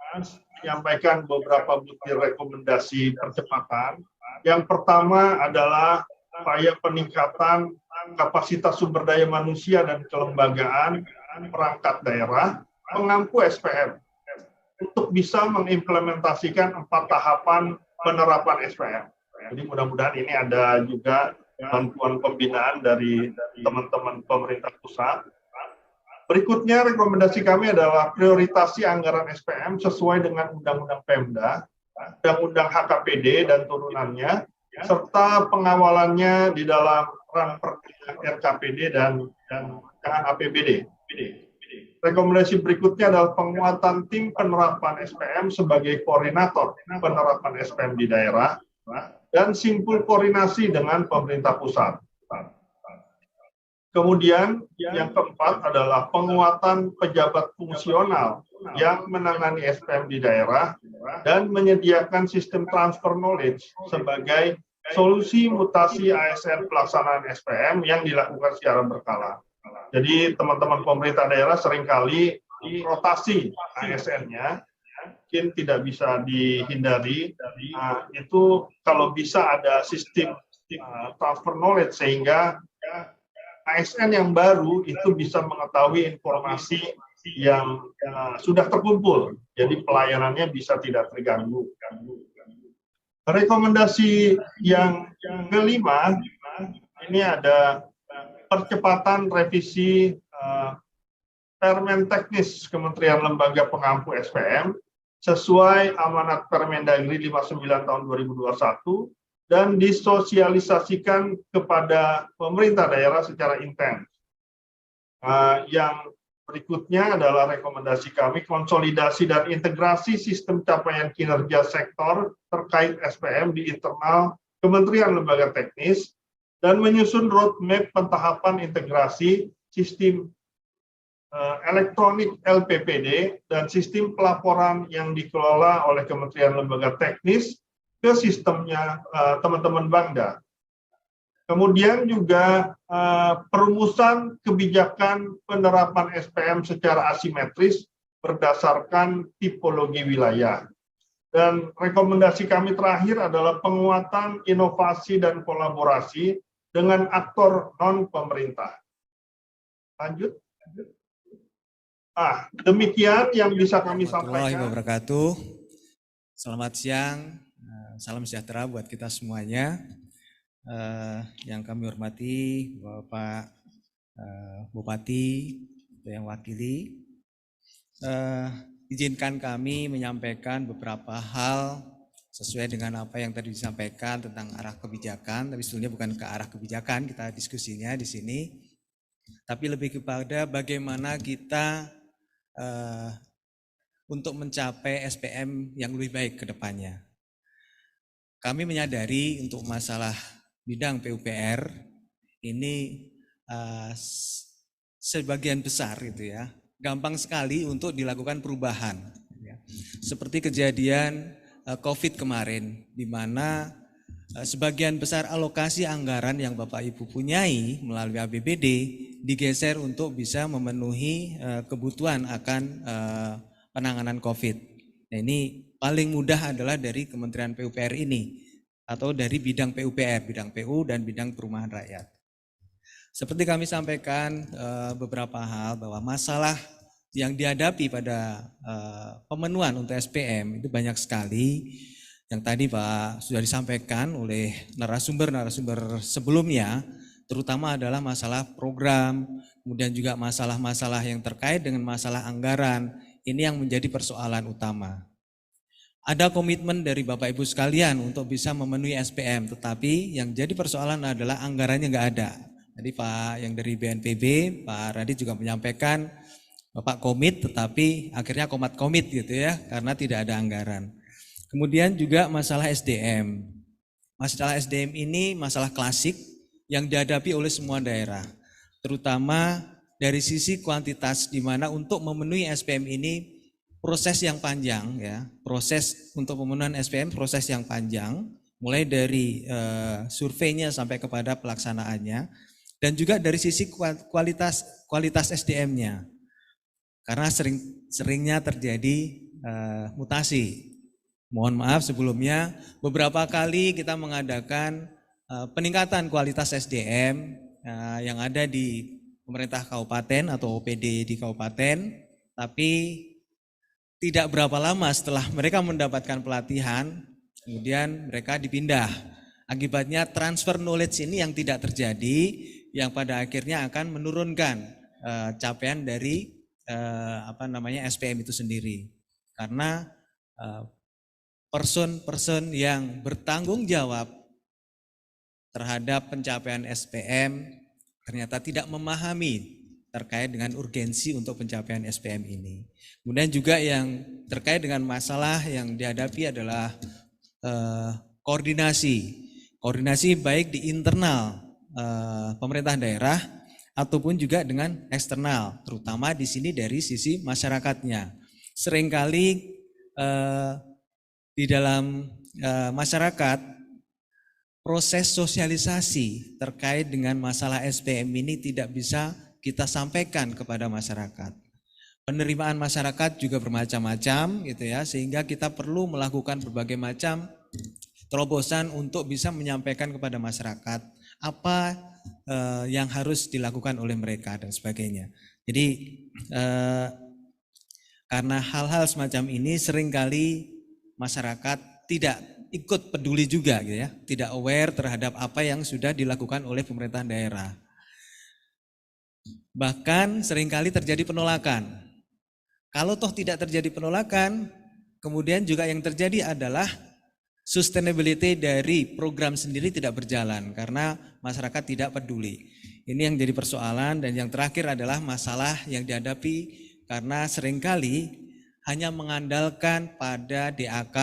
menyampaikan beberapa butir rekomendasi percepatan. Yang pertama adalah upaya peningkatan kapasitas sumber daya manusia dan kelembagaan perangkat daerah pengampu SPM untuk bisa mengimplementasikan 4 tahapan penerapan SPM. Jadi mudah-mudahan ini ada juga bantuan pembinaan dari teman-teman pemerintah pusat. Berikutnya, rekomendasi kami adalah prioritasi anggaran SPM sesuai dengan Undang-Undang Pemda, Undang-Undang HKPD dan turunannya, serta pengawalannya di dalam rangka RKPD dan APBD. Rekomendasi berikutnya adalah penguatan tim penerapan SPM sebagai koordinator penerapan SPM di daerah, dan simpul koordinasi dengan pemerintah pusat. Kemudian yang keempat adalah penguatan pejabat fungsional yang menangani SPM di daerah dan menyediakan sistem transfer knowledge sebagai solusi mutasi ASN pelaksanaan SPM yang dilakukan secara berkala. Jadi teman-teman pemerintah daerah seringkali rotasi ASN-nya mungkin tidak bisa dihindari. Itu kalau bisa ada sistem transfer knowledge sehingga ASN yang baru itu bisa mengetahui informasi yang sudah terkumpul, jadi pelayanannya bisa tidak terganggu. Rekomendasi yang kelima, ini ada percepatan revisi Permen Teknis Kementerian Lembaga Pengampu SPM sesuai amanat Permendagri 59 tahun 2021 dan disosialisasikan kepada pemerintah daerah secara intens. Yang berikutnya adalah rekomendasi kami konsolidasi dan integrasi sistem capaian kinerja sektor terkait SPM di internal Kementerian Lembaga Teknis dan menyusun roadmap pentahapan integrasi sistem elektronik LPPD dan sistem pelaporan yang dikelola oleh Kementerian Lembaga Teknis ke sistemnya teman-teman Bangda. Kemudian juga perumusan kebijakan penerapan SPM secara asimetris berdasarkan tipologi wilayah. Dan rekomendasi kami terakhir adalah penguatan inovasi dan kolaborasi dengan aktor non-pemerintah. Lanjut. Demikian yang bisa kami sampaikan. Wabarakatuh. Selamat siang, salam sejahtera buat kita semuanya. Yang kami hormati Bapak Bupati yang wakili, izinkan kami menyampaikan beberapa hal sesuai dengan apa yang tadi disampaikan tentang arah kebijakan, tapi sebetulnya bukan ke arah kebijakan kita diskusinya di sini, tapi lebih kepada bagaimana kita untuk mencapai SPM yang lebih baik ke depannya. Kami menyadari untuk masalah bidang PUPR ini sebagian besar itu ya, gampang sekali untuk dilakukan perubahan. Ya. Seperti kejadian COVID kemarin, di mana sebagian besar alokasi anggaran yang Bapak Ibu punyai melalui APBD digeser untuk bisa memenuhi kebutuhan akan penanganan COVID. Nah, ini paling mudah adalah dari Kementerian PUPR ini atau dari bidang PUPR, bidang PU dan bidang perumahan rakyat. Seperti kami sampaikan beberapa hal bahwa masalah yang dihadapi pada pemenuhan untuk SPM itu banyak sekali. Yang tadi Pak sudah disampaikan oleh narasumber-narasumber sebelumnya, terutama adalah masalah program, kemudian juga masalah-masalah yang terkait dengan masalah anggaran, ini yang menjadi persoalan utama. Ada komitmen dari Bapak Ibu sekalian untuk bisa memenuhi SPM, tetapi yang jadi persoalan adalah anggarannya nggak ada. Tadi Pak yang dari BNPB, Pak Radit juga menyampaikan, Bapak komit tetapi akhirnya komat komit gitu ya, karena tidak ada anggaran. Kemudian juga masalah SDM. Masalah SDM ini masalah klasik yang dihadapi oleh semua daerah, terutama dari sisi kuantitas, di mana untuk memenuhi SPM ini proses yang panjang ya, proses untuk pemenuhan SPM proses yang panjang, mulai dari surveinya sampai kepada pelaksanaannya, dan juga dari sisi kualitas SDM-nya, karena seringnya terjadi mutasi. Mohon maaf sebelumnya, beberapa kali kita mengadakan peningkatan kualitas SDM yang ada di pemerintah kabupaten atau OPD di kabupaten, tapi tidak berapa lama setelah mereka mendapatkan pelatihan, kemudian mereka dipindah. Akibatnya transfer knowledge ini yang tidak terjadi, yang pada akhirnya akan menurunkan capaian dari SPM itu sendiri. Karena person yang bertanggung jawab terhadap pencapaian SPM ternyata tidak memahami terkait dengan urgensi untuk pencapaian SPM ini. Kemudian juga yang terkait dengan masalah yang dihadapi adalah koordinasi baik di internal pemerintah daerah ataupun juga dengan eksternal, terutama di sini dari sisi masyarakatnya. Seringkali di dalam masyarakat proses sosialisasi terkait dengan masalah SPM ini tidak bisa kita sampaikan kepada masyarakat. Penerimaan masyarakat juga bermacam-macam gitu ya, sehingga kita perlu melakukan berbagai macam terobosan untuk bisa menyampaikan kepada masyarakat apa yang harus dilakukan oleh mereka dan sebagainya. Jadi karena hal-hal semacam ini seringkali masyarakat tidak ikut peduli juga gitu ya, tidak aware terhadap apa yang sudah dilakukan oleh pemerintahan daerah. Bahkan seringkali terjadi penolakan. Kalau toh tidak terjadi penolakan, kemudian juga yang terjadi adalah sustainability dari program sendiri tidak berjalan karena masyarakat tidak peduli. Ini yang jadi persoalan. Dan yang terakhir adalah masalah yang dihadapi karena seringkali hanya mengandalkan pada DAK.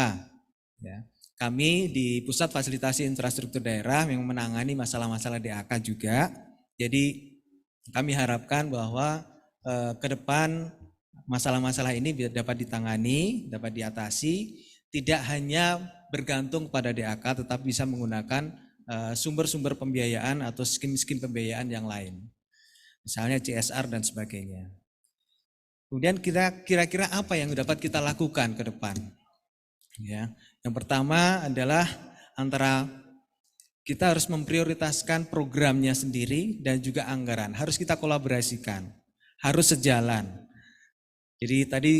Ya. Kami di Pusat Fasilitasi Infrastruktur Daerah yang menangani masalah-masalah DAK juga. Jadi kami harapkan bahwa ke depan masalah-masalah ini dapat ditangani, dapat diatasi, tidak hanya bergantung pada DAK tetapi bisa menggunakan sumber-sumber pembiayaan atau skim-skim pembiayaan yang lain. Misalnya CSR dan sebagainya. Kemudian kira-kira apa yang dapat kita lakukan ke depan? Ya, yang pertama adalah antara kita harus memprioritaskan programnya sendiri dan juga anggaran. Harus kita kolaborasikan, harus sejalan. Jadi tadi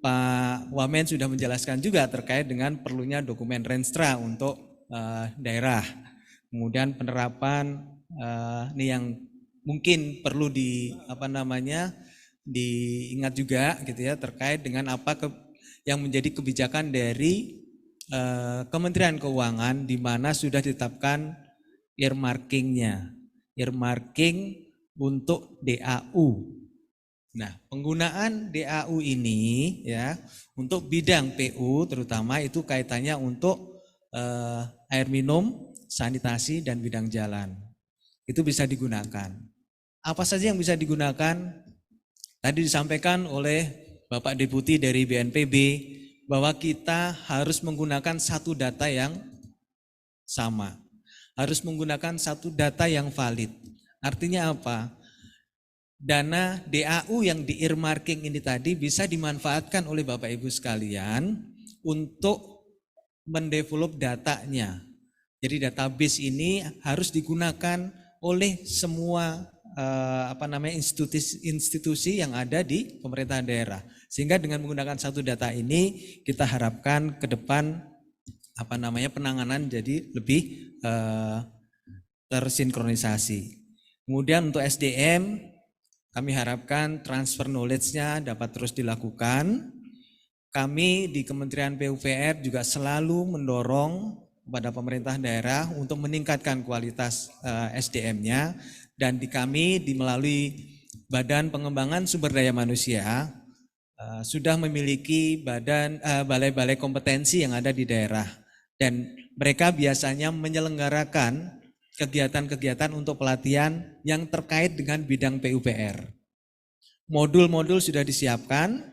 Pak Wamen sudah menjelaskan juga terkait dengan perlunya dokumen Renstra untuk daerah. Kemudian penerapan ini yang mungkin perlu diingat juga gitu ya, terkait dengan apa yang menjadi kebijakan dari Kementerian Keuangan di mana sudah ditetapkan earmarking-nya, earmarking untuk DAU. Nah, penggunaan DAU ini ya untuk bidang PU terutama itu kaitannya untuk air minum, sanitasi dan bidang jalan. Itu bisa digunakan. Apa saja yang bisa digunakan? Tadi disampaikan oleh Bapak Deputi dari BNPB bahwa kita harus menggunakan satu data yang sama. Harus menggunakan satu data yang valid. Artinya apa? Dana DAU yang di-earmarking ini tadi bisa dimanfaatkan oleh Bapak Ibu sekalian untuk mendevelop datanya. Jadi database ini harus digunakan oleh semua institusi yang ada di pemerintahan daerah. Sehingga dengan menggunakan satu data ini kita harapkan ke depan penanganan jadi lebih tersinkronisasi. Kemudian untuk SDM kami harapkan transfer knowledge-nya dapat terus dilakukan. Kami di Kementerian PUPR juga selalu mendorong kepada pemerintah daerah untuk meningkatkan kualitas SDM-nya, dan kami melalui Badan Pengembangan Sumber Daya Manusia sudah memiliki balai-balai kompetensi yang ada di daerah, dan mereka biasanya menyelenggarakan kegiatan-kegiatan untuk pelatihan yang terkait dengan bidang PUPR. Modul-modul sudah disiapkan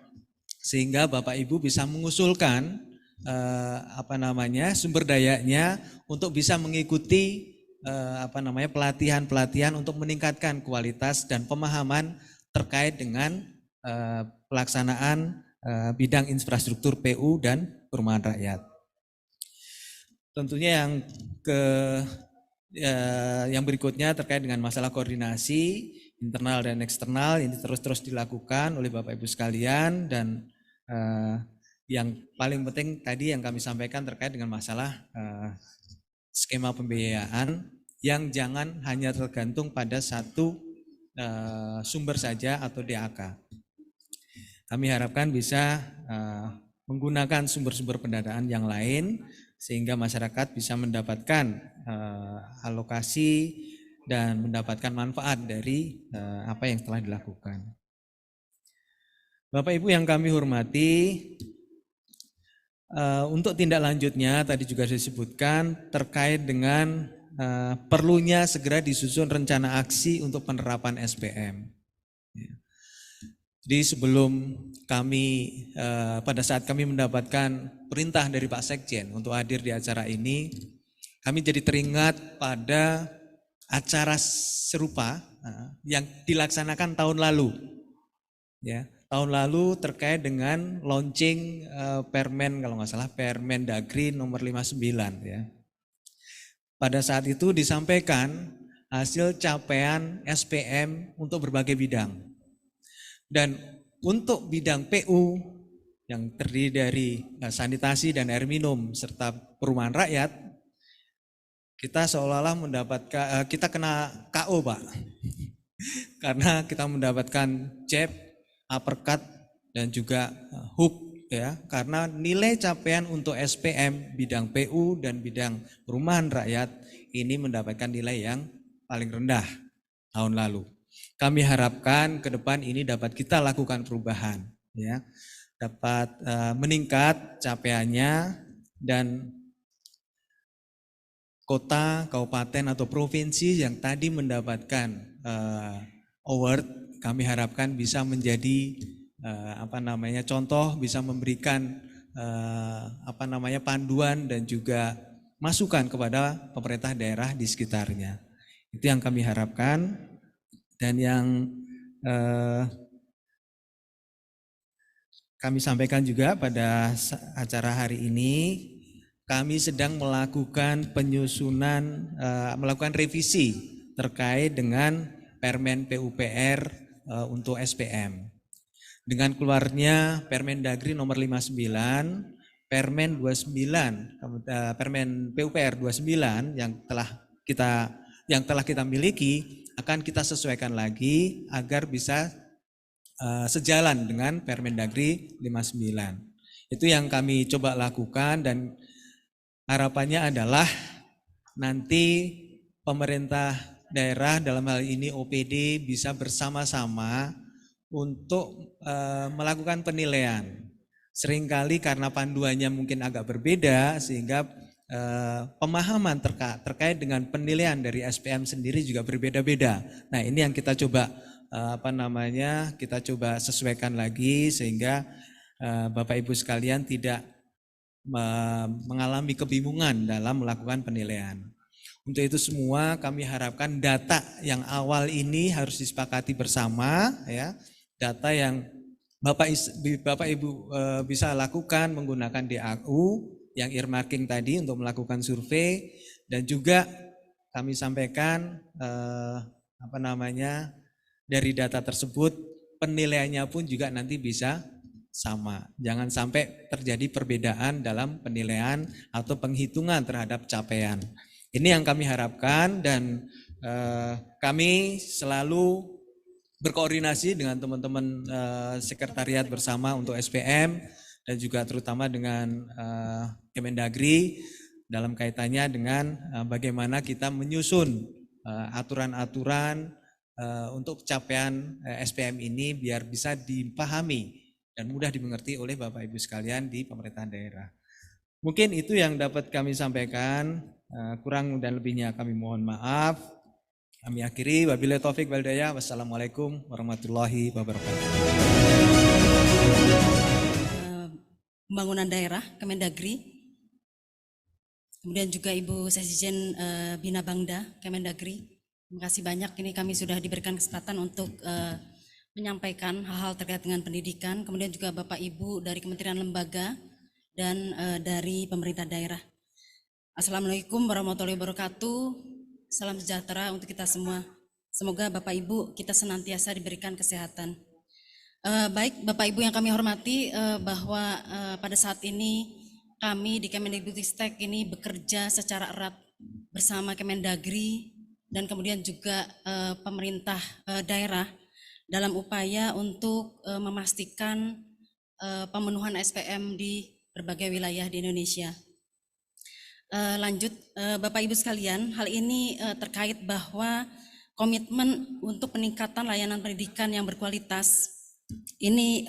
sehingga Bapak Ibu bisa mengusulkan sumber dayanya untuk bisa mengikuti pelatihan-pelatihan untuk meningkatkan kualitas dan pemahaman terkait dengan pelaksanaan bidang infrastruktur PU dan perumahan rakyat. Tentunya yang berikutnya terkait dengan masalah koordinasi internal dan eksternal ini terus dilakukan oleh Bapak Ibu sekalian, dan yang paling penting tadi yang kami sampaikan terkait dengan masalah skema pembiayaan yang jangan hanya tergantung pada satu sumber saja atau DAK. Kami harapkan bisa menggunakan sumber-sumber pendanaan yang lain sehingga masyarakat bisa mendapatkan alokasi dan mendapatkan manfaat dari apa yang telah dilakukan. Bapak Ibu yang kami hormati, untuk tindak lanjutnya tadi juga disebutkan terkait dengan perlunya segera disusun rencana aksi untuk penerapan SPM. Jadi sebelum kami pada saat kami mendapatkan perintah dari Pak Sekjen untuk hadir di acara ini, kami jadi teringat pada acara serupa yang dilaksanakan tahun lalu. Ya, tahun lalu terkait dengan launching Permen, kalau nggak salah Permen Dagri nomor 59 ya. Pada saat itu disampaikan hasil capaian SPM untuk berbagai bidang. Dan untuk bidang PU yang terdiri dari sanitasi dan air minum serta perumahan rakyat, kita seolah-olah mendapatkan, kita kena KO Pak, karena kita mendapatkan jab, uppercut dan juga hook ya, karena nilai capaian untuk SPM bidang PU dan bidang perumahan rakyat ini mendapatkan nilai yang paling rendah tahun lalu. Kami harapkan ke depan ini dapat kita lakukan perubahan ya, dapat meningkat capaiannya, dan kota, kabupaten atau provinsi yang tadi mendapatkan award, kami harapkan bisa menjadi contoh, bisa memberikan panduan dan juga masukan kepada pemerintah daerah di sekitarnya. Itu yang kami harapkan. Dan yang kami sampaikan juga pada acara hari ini, kami sedang melakukan penyusunan, melakukan revisi terkait dengan Permen PUPR untuk SPM. Dengan keluarnya Permen Dagri nomor 59, Permen 29, Permen PUPR 29 yang telah kita miliki akan kita sesuaikan lagi agar bisa sejalan dengan Permendagri 59. Itu yang kami coba lakukan, dan harapannya adalah nanti pemerintah daerah dalam hal ini OPD bisa bersama-sama untuk melakukan penilaian. Seringkali karena panduannya mungkin agak berbeda sehingga pemahaman terkait dengan penilaian dari SPM sendiri juga berbeda-beda. Nah, ini yang kita coba kita coba sesuaikan lagi sehingga Bapak Ibu sekalian tidak mengalami kebingungan dalam melakukan penilaian. Untuk itu semua kami harapkan data yang awal ini harus disepakati bersama, ya, data yang Bapak Ibu bisa lakukan menggunakan DAU yang earmarking tadi untuk melakukan survei, dan juga kami sampaikan dari data tersebut penilaiannya pun juga nanti bisa sama. Jangan sampai terjadi perbedaan dalam penilaian atau penghitungan terhadap capaian. Ini yang kami harapkan, dan kami selalu berkoordinasi dengan teman-teman sekretariat bersama untuk SPM dan juga terutama dengan Kemendagri dalam kaitannya dengan bagaimana kita menyusun aturan-aturan untuk capaian SPM ini biar bisa dipahami dan mudah dimengerti oleh Bapak Ibu sekalian di pemerintahan daerah. Mungkin itu yang dapat kami sampaikan, kurang dan lebihnya kami mohon maaf. Kami akhiri, wabillahi taufik wal hidayah. Wassalamualaikum warahmatullahi wabarakatuh. Pembangunan daerah Kemendagri, kemudian juga Ibu Sekjen Bina Bangda Kemendagri. Terima kasih banyak, ini kami sudah diberikan kesempatan untuk menyampaikan hal-hal terkait dengan pendidikan, kemudian juga Bapak Ibu dari Kementerian Lembaga dan dari pemerintah daerah. Assalamualaikum warahmatullahi wabarakatuh. Salam sejahtera untuk kita semua. Semoga Bapak Ibu kita senantiasa diberikan kesehatan. Baik Bapak Ibu yang kami hormati, bahwa pada saat ini kami di Kemendikbudristek ini bekerja secara erat bersama Kemendagri dan kemudian juga pemerintah daerah dalam upaya untuk memastikan pemenuhan SPM di berbagai wilayah di Indonesia. Lanjut Bapak Ibu sekalian, hal ini terkait bahwa komitmen untuk peningkatan layanan pendidikan yang berkualitas ini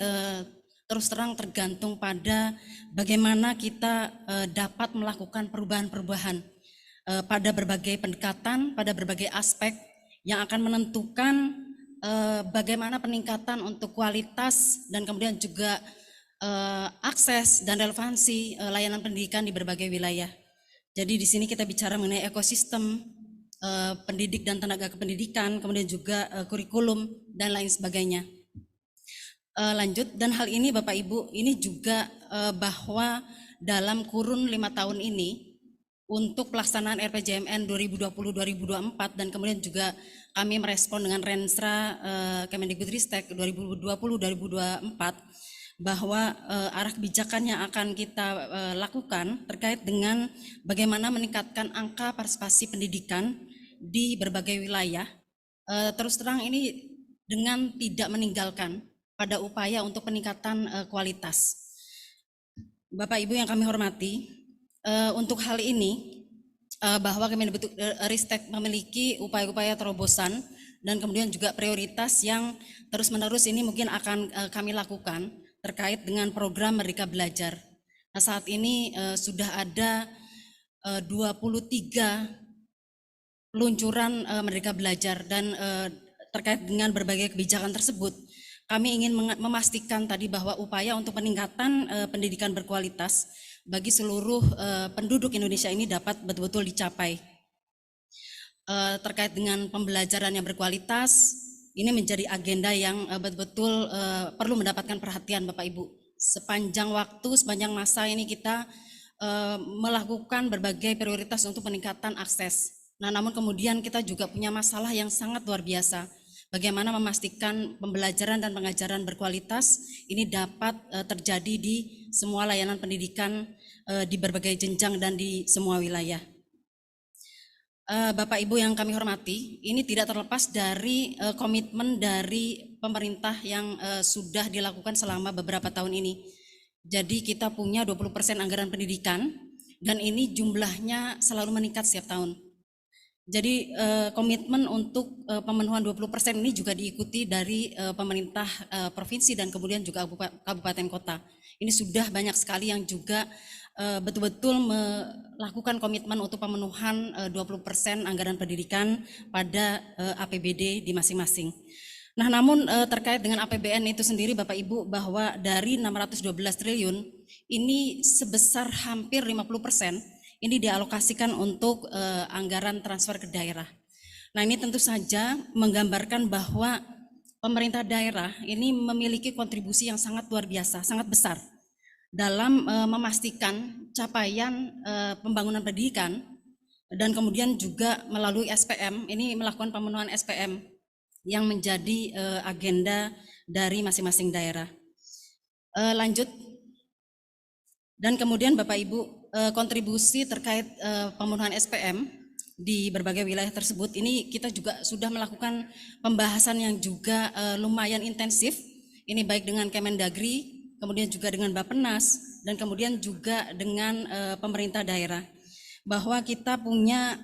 terus terang tergantung pada bagaimana kita dapat melakukan perubahan-perubahan pada berbagai pendekatan, pada berbagai aspek yang akan menentukan bagaimana peningkatan untuk kualitas dan kemudian juga akses dan relevansi layanan pendidikan di berbagai wilayah. Jadi di sini kita bicara mengenai ekosistem pendidik dan tenaga kependidikan, kemudian juga kurikulum dan lain sebagainya. Lanjut, dan hal ini Bapak Ibu, ini juga bahwa dalam kurun 5 tahun ini untuk pelaksanaan RPJMN 2020-2024 dan kemudian juga kami merespon dengan Renstra Kemendikbudristek 2020-2024 bahwa arah kebijakan yang akan kita lakukan terkait dengan bagaimana meningkatkan angka partisipasi pendidikan di berbagai wilayah. Terus terang ini dengan tidak meninggalkan pada upaya untuk peningkatan kualitas. Bapak Ibu yang kami hormati, untuk hal ini bahwa Kemendikbudristek memiliki upaya-upaya terobosan dan kemudian juga prioritas yang terus-menerus ini mungkin akan kami lakukan terkait dengan program Merdeka Belajar. Nah, saat ini sudah ada 23 peluncuran Merdeka Belajar dan terkait dengan berbagai kebijakan tersebut, kami ingin memastikan tadi bahwa upaya untuk peningkatan pendidikan berkualitas bagi seluruh penduduk Indonesia ini dapat betul-betul dicapai. Terkait dengan pembelajaran yang berkualitas, ini menjadi agenda yang betul-betul perlu mendapatkan perhatian Bapak Ibu. Sepanjang waktu, sepanjang masa ini kita melakukan berbagai prioritas untuk peningkatan akses. Nah, namun kemudian kita juga punya masalah yang sangat luar biasa. Bagaimana memastikan pembelajaran dan pengajaran berkualitas ini dapat terjadi di semua layanan pendidikan di berbagai jenjang dan di semua wilayah. Bapak Ibu yang kami hormati, ini tidak terlepas dari komitmen dari pemerintah yang sudah dilakukan selama beberapa tahun ini. Jadi kita punya 20% anggaran pendidikan dan ini jumlahnya selalu meningkat setiap tahun. Jadi komitmen untuk pemenuhan 20% ini juga diikuti dari pemerintah provinsi dan kemudian juga kabupaten kota. Ini sudah banyak sekali yang juga betul-betul melakukan komitmen untuk pemenuhan 20% anggaran pendidikan pada APBD di masing-masing. Nah, namun terkait dengan APBN itu sendiri Bapak Ibu, bahwa dari 612 triliun ini sebesar hampir 50% ini dialokasikan untuk anggaran transfer ke daerah. Nah, ini tentu saja menggambarkan bahwa pemerintah daerah ini memiliki kontribusi yang sangat luar biasa, sangat besar dalam memastikan capaian pembangunan pendidikan, dan kemudian juga melalui SPM ini melakukan pemenuhan SPM yang menjadi agenda dari masing-masing daerah. Lanjut. Dan kemudian Bapak Ibu, kontribusi terkait pemenuhan SPM di berbagai wilayah tersebut ini kita juga sudah melakukan pembahasan yang juga lumayan intensif, ini baik dengan Kemendagri, kemudian juga dengan Bappenas, dan kemudian juga dengan pemerintah daerah, bahwa kita punya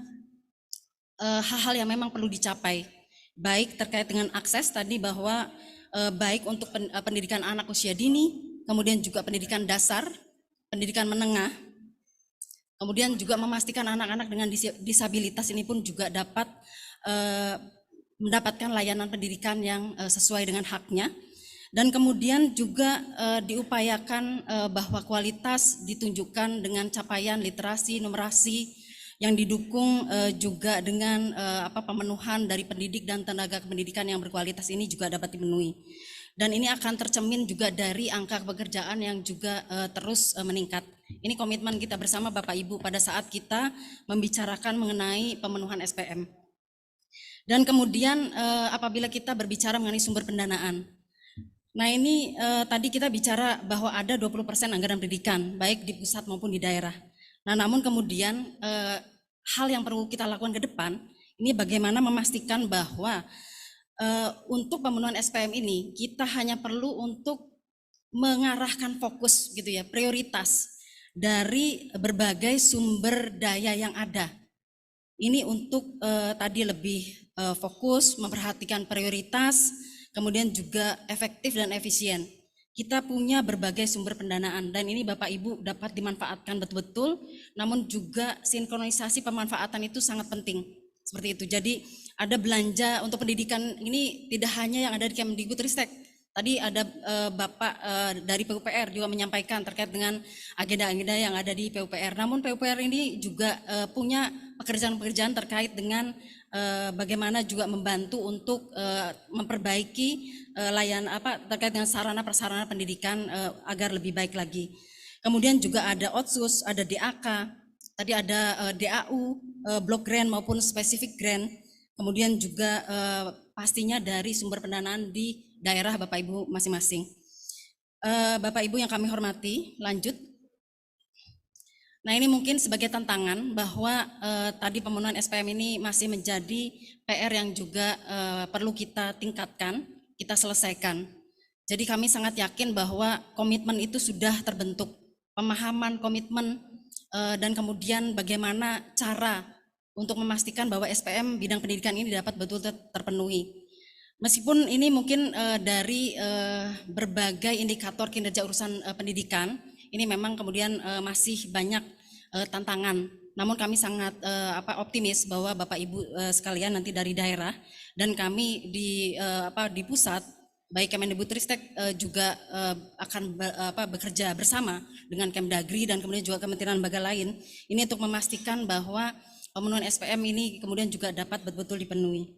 hal-hal yang memang perlu dicapai, baik terkait dengan akses tadi, bahwa baik untuk pendidikan anak usia dini, kemudian juga pendidikan dasar, pendidikan menengah, kemudian juga memastikan anak-anak dengan disabilitas ini pun juga dapat mendapatkan layanan pendidikan yang sesuai dengan haknya. Dan kemudian juga diupayakan bahwa kualitas ditunjukkan dengan capaian literasi, numerasi yang didukung juga dengan pemenuhan dari pendidik dan tenaga pendidikan yang berkualitas ini juga dapat dipenuhi. Dan ini akan tercermin juga dari angka pekerjaan yang juga terus meningkat. Ini komitmen kita bersama Bapak Ibu pada saat kita membicarakan mengenai pemenuhan SPM. Dan kemudian apabila kita berbicara mengenai sumber pendanaan, nah ini tadi kita bicara bahwa ada 20% anggaran pendidikan, baik di pusat maupun di daerah. Nah, namun kemudian hal yang perlu kita lakukan ke depan, ini bagaimana memastikan bahwa untuk pemenuhan SPM ini, kita hanya perlu untuk mengarahkan fokus gitu ya, prioritas dari berbagai sumber daya yang ada. Ini untuk tadi lebih fokus, memperhatikan prioritas, kemudian juga efektif dan efisien. Kita punya berbagai sumber pendanaan dan ini Bapak Ibu dapat dimanfaatkan betul-betul, namun juga sinkronisasi pemanfaatan itu sangat penting. Seperti itu. Jadi ada belanja untuk pendidikan ini tidak hanya yang ada di Kemdikbudristek. Tadi ada Bapak dari PUPR juga menyampaikan terkait dengan agenda-agenda yang ada di PUPR. Namun PUPR ini juga punya pekerjaan-pekerjaan terkait dengan bagaimana juga membantu untuk memperbaiki terkait dengan sarana prasarana pendidikan agar lebih baik lagi. Kemudian juga ada Otsus, ada DAK, tadi ada DAU, block grant maupun specific grant. Kemudian juga pastinya dari sumber pendanaan di daerah Bapak Ibu masing-masing. Bapak Ibu yang kami hormati, lanjut. Nah, ini mungkin sebagai tantangan bahwa tadi pemenuhan SPM ini masih menjadi PR yang juga perlu kita tingkatkan, kita selesaikan. Jadi kami sangat yakin bahwa komitmen itu sudah terbentuk, pemahaman komitmen dan kemudian bagaimana cara untuk memastikan bahwa SPM bidang pendidikan ini dapat betul-betul terpenuhi. Meskipun ini mungkin dari berbagai indikator kinerja urusan pendidikan, ini memang kemudian masih banyak tantangan. Namun kami sangat optimis bahwa Bapak Ibu sekalian nanti dari daerah dan kami di pusat, baik Kemendikbudristek juga akan bekerja bersama dengan Kemdagri dan kemudian juga kementerian lembaga lain. Ini untuk memastikan bahwa pemenuhan SPM ini kemudian juga dapat betul-betul dipenuhi.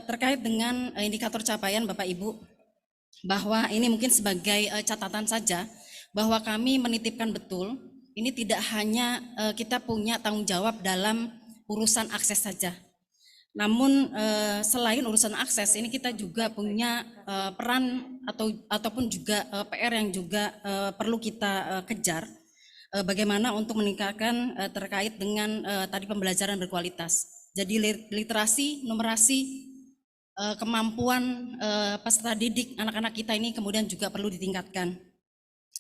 Terkait dengan indikator capaian Bapak Ibu, bahwa ini mungkin sebagai catatan saja bahwa kami menitipkan betul, ini tidak hanya kita punya tanggung jawab dalam urusan akses saja. Namun selain urusan akses ini kita juga punya peran ataupun juga PR yang juga perlu kita kejar. Bagaimana untuk meningkatkan terkait dengan tadi pembelajaran berkualitas. Jadi literasi, numerasi, kemampuan peserta didik anak-anak kita ini kemudian juga perlu ditingkatkan.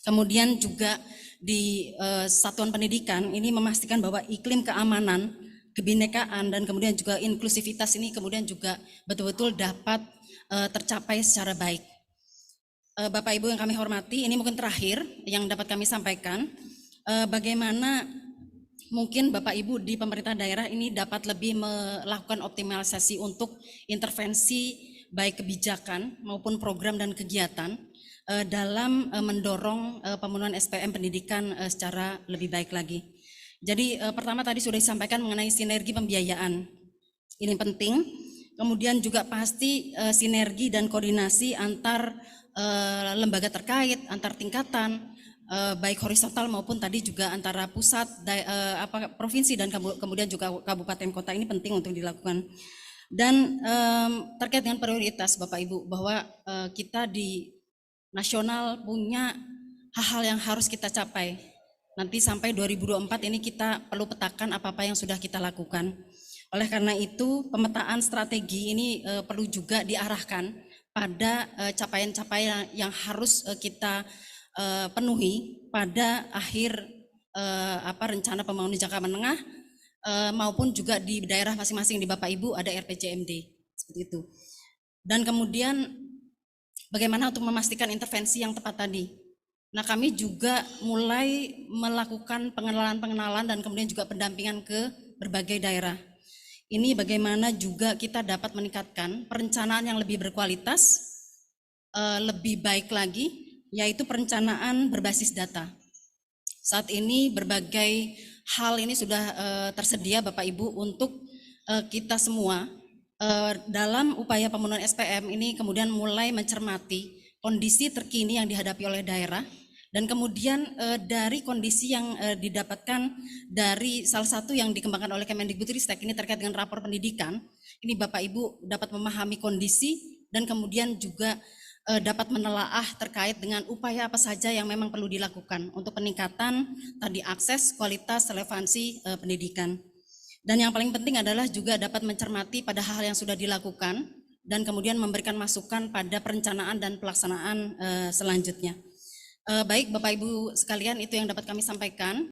Kemudian juga di satuan pendidikan ini memastikan bahwa iklim keamanan, kebinekaan dan kemudian juga inklusivitas ini kemudian juga betul-betul dapat tercapai secara baik. Bapak Ibu yang kami hormati, ini mungkin terakhir yang dapat kami sampaikan. Bagaimana mungkin Bapak Ibu di pemerintah daerah ini dapat lebih melakukan optimalisasi untuk intervensi baik kebijakan maupun program dan kegiatan dalam mendorong pemenuhan SPM pendidikan secara lebih baik lagi. Jadi pertama tadi sudah disampaikan mengenai sinergi pembiayaan. Ini penting. Kemudian juga pasti sinergi dan koordinasi antar lembaga terkait, antar tingkatan, baik horizontal maupun tadi juga antara pusat, provinsi dan kemudian juga kabupaten kota, ini penting untuk dilakukan. Dan terkait dengan prioritas Bapak Ibu, bahwa kita di nasional punya hal-hal yang harus kita capai. Nanti sampai 2024 ini kita perlu petakan apa-apa yang sudah kita lakukan. Oleh karena itu pemetaan strategi ini perlu juga diarahkan pada capaian-capaian yang harus kita penuhi pada akhir rencana pembangunan jangka menengah maupun juga di daerah masing-masing di Bapak Ibu ada RPJMD seperti itu. Dan kemudian bagaimana untuk memastikan intervensi yang tepat tadi. Nah, kami juga mulai melakukan pengenalan dan kemudian juga pendampingan ke berbagai daerah. Ini bagaimana juga kita dapat meningkatkan perencanaan yang lebih berkualitas, lebih baik lagi, yaitu perencanaan berbasis data. Saat ini berbagai hal ini sudah tersedia Bapak Ibu untuk kita semua dalam upaya pemenuhan SPM ini kemudian mulai mencermati kondisi terkini yang dihadapi oleh daerah, dan kemudian dari kondisi yang didapatkan dari salah satu yang dikembangkan oleh Kemendikbudristek ini terkait dengan rapor pendidikan, ini Bapak Ibu dapat memahami kondisi dan kemudian juga dapat menelaah terkait dengan upaya apa saja yang memang perlu dilakukan untuk peningkatan tadi akses, kualitas, relevansi pendidikan. Dan yang paling penting adalah juga dapat mencermati pada hal yang sudah dilakukan dan kemudian memberikan masukan pada perencanaan dan pelaksanaan selanjutnya. Baik Bapak Ibu sekalian, itu yang dapat kami sampaikan.